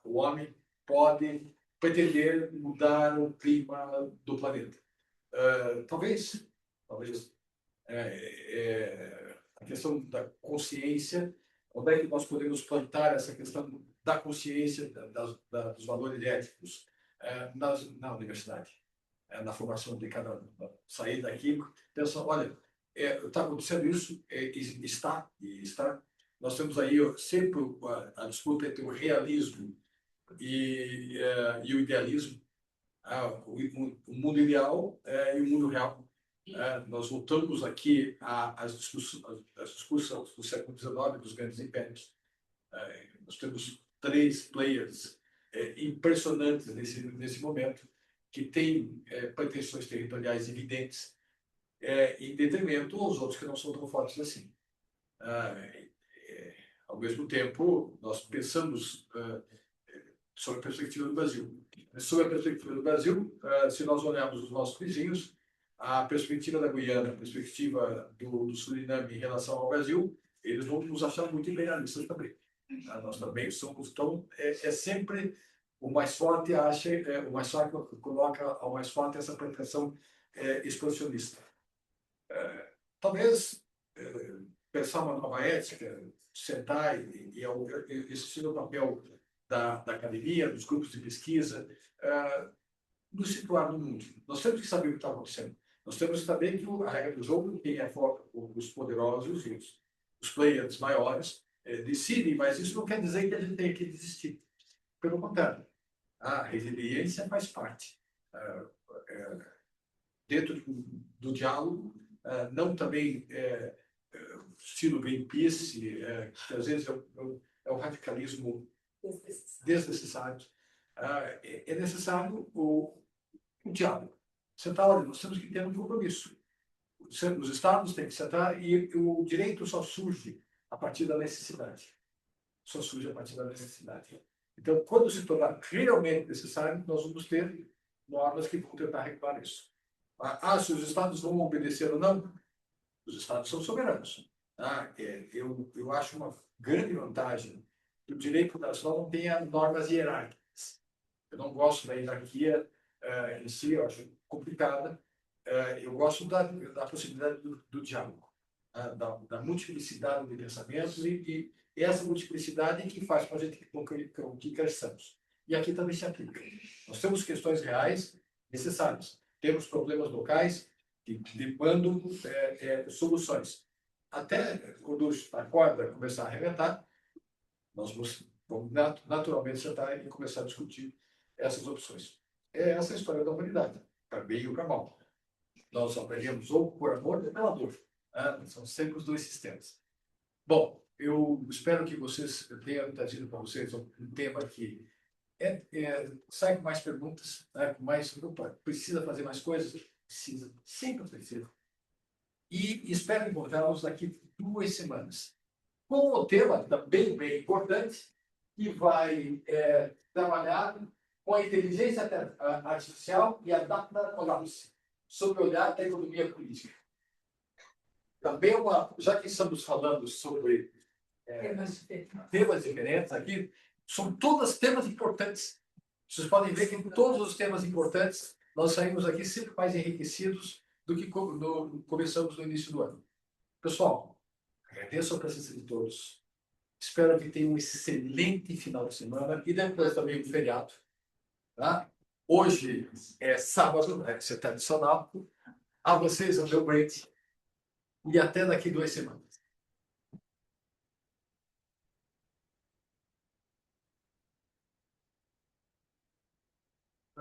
o homem pode pretender mudar o clima do planeta. Talvez a questão da consciência, onde é que nós podemos plantar essa questão da consciência, dos valores éticos na universidade, na formação de cada um. Sair daqui, pensar, olha, está acontecendo isso, está. Nós temos aí sempre a disputa entre o realismo e o idealismo, o mundo ideal e o mundo real. Nós voltamos aqui às discussões do século XIX, dos grandes impérios. Nós temos 3 players impressionantes nesse momento, que têm pretensões territoriais evidentes, em detrimento aos outros que não são tão fortes assim. Ao mesmo tempo, nós pensamos sobre a perspectiva do Brasil. Sobre a perspectiva do Brasil, se nós olharmos os nossos vizinhos, a perspectiva da Guiana, a perspectiva do Suriname em relação ao Brasil, eles vão nos achar muito imperialistas também. Nós também somos, então, é sempre o mais forte acha, o mais forte coloca ao mais forte essa pretensão expansionista. Talvez pensar uma nova ética, sentar e esse é o papel da academia, dos grupos de pesquisa, nos situar no mundo. Nós temos que saber o que está acontecendo. Nós temos que saber que a regra do jogo, quem é os poderosos e os players maiores decidem, mas isso não quer dizer que a gente tenha que desistir. Pelo contrário, a resiliência faz parte. Dentro do diálogo, não também estilo Greenpeace, que às vezes é um radicalismo desnecessário. É necessário o diálogo. Sentar, olha, nós temos que ter um compromisso. Os Estados têm que sentar e o direito só surge a partir da necessidade. Só surge a partir da necessidade. Então, quando se tornar realmente necessário, nós vamos ter normas que vão tentar regular isso. Se os Estados vão obedecer ou não, os Estados são soberanos. Eu acho uma grande vantagem que o direito internacional não tenha normas hierárquicas. Eu não gosto da hierarquia em si, eu acho complicada. Eu gosto da possibilidade do diálogo, da multiplicidade de pensamentos e essa multiplicidade que faz com a gente que cresçamos. E aqui também se aplica. Nós temos questões reais necessárias. Temos problemas locais que demandam soluções. Até quando a corda começar a arrebentar, nós vamos naturalmente sentar e começar a discutir essas opções. Essa é a história da humanidade, para bem e para mal. Nós aprendemos ou por amor ou pela dor. São sempre os dois sistemas. Bom, eu espero que vocês tenham trazido para vocês um tema que sai com mais perguntas, precisa fazer mais coisas? Precisa, sempre precisa. E espero encontrá-los daqui 2 semanas, com um tema também bem importante, que vai trabalhar com a inteligência artificial e a data colapse, sob o olhar da economia política. Também já que estamos falando sobre temas diferentes aqui, são todos temas importantes. Vocês podem ver que em todos os temas importantes nós saímos aqui sempre mais enriquecidos do que começamos no início do ano. Pessoal, agradeço a presença de todos. Espero que tenham um excelente final de semana e depois também um feriado. Tá? Hoje é sábado, é tradicional. A vocês, o meu break. E até daqui 2 semanas.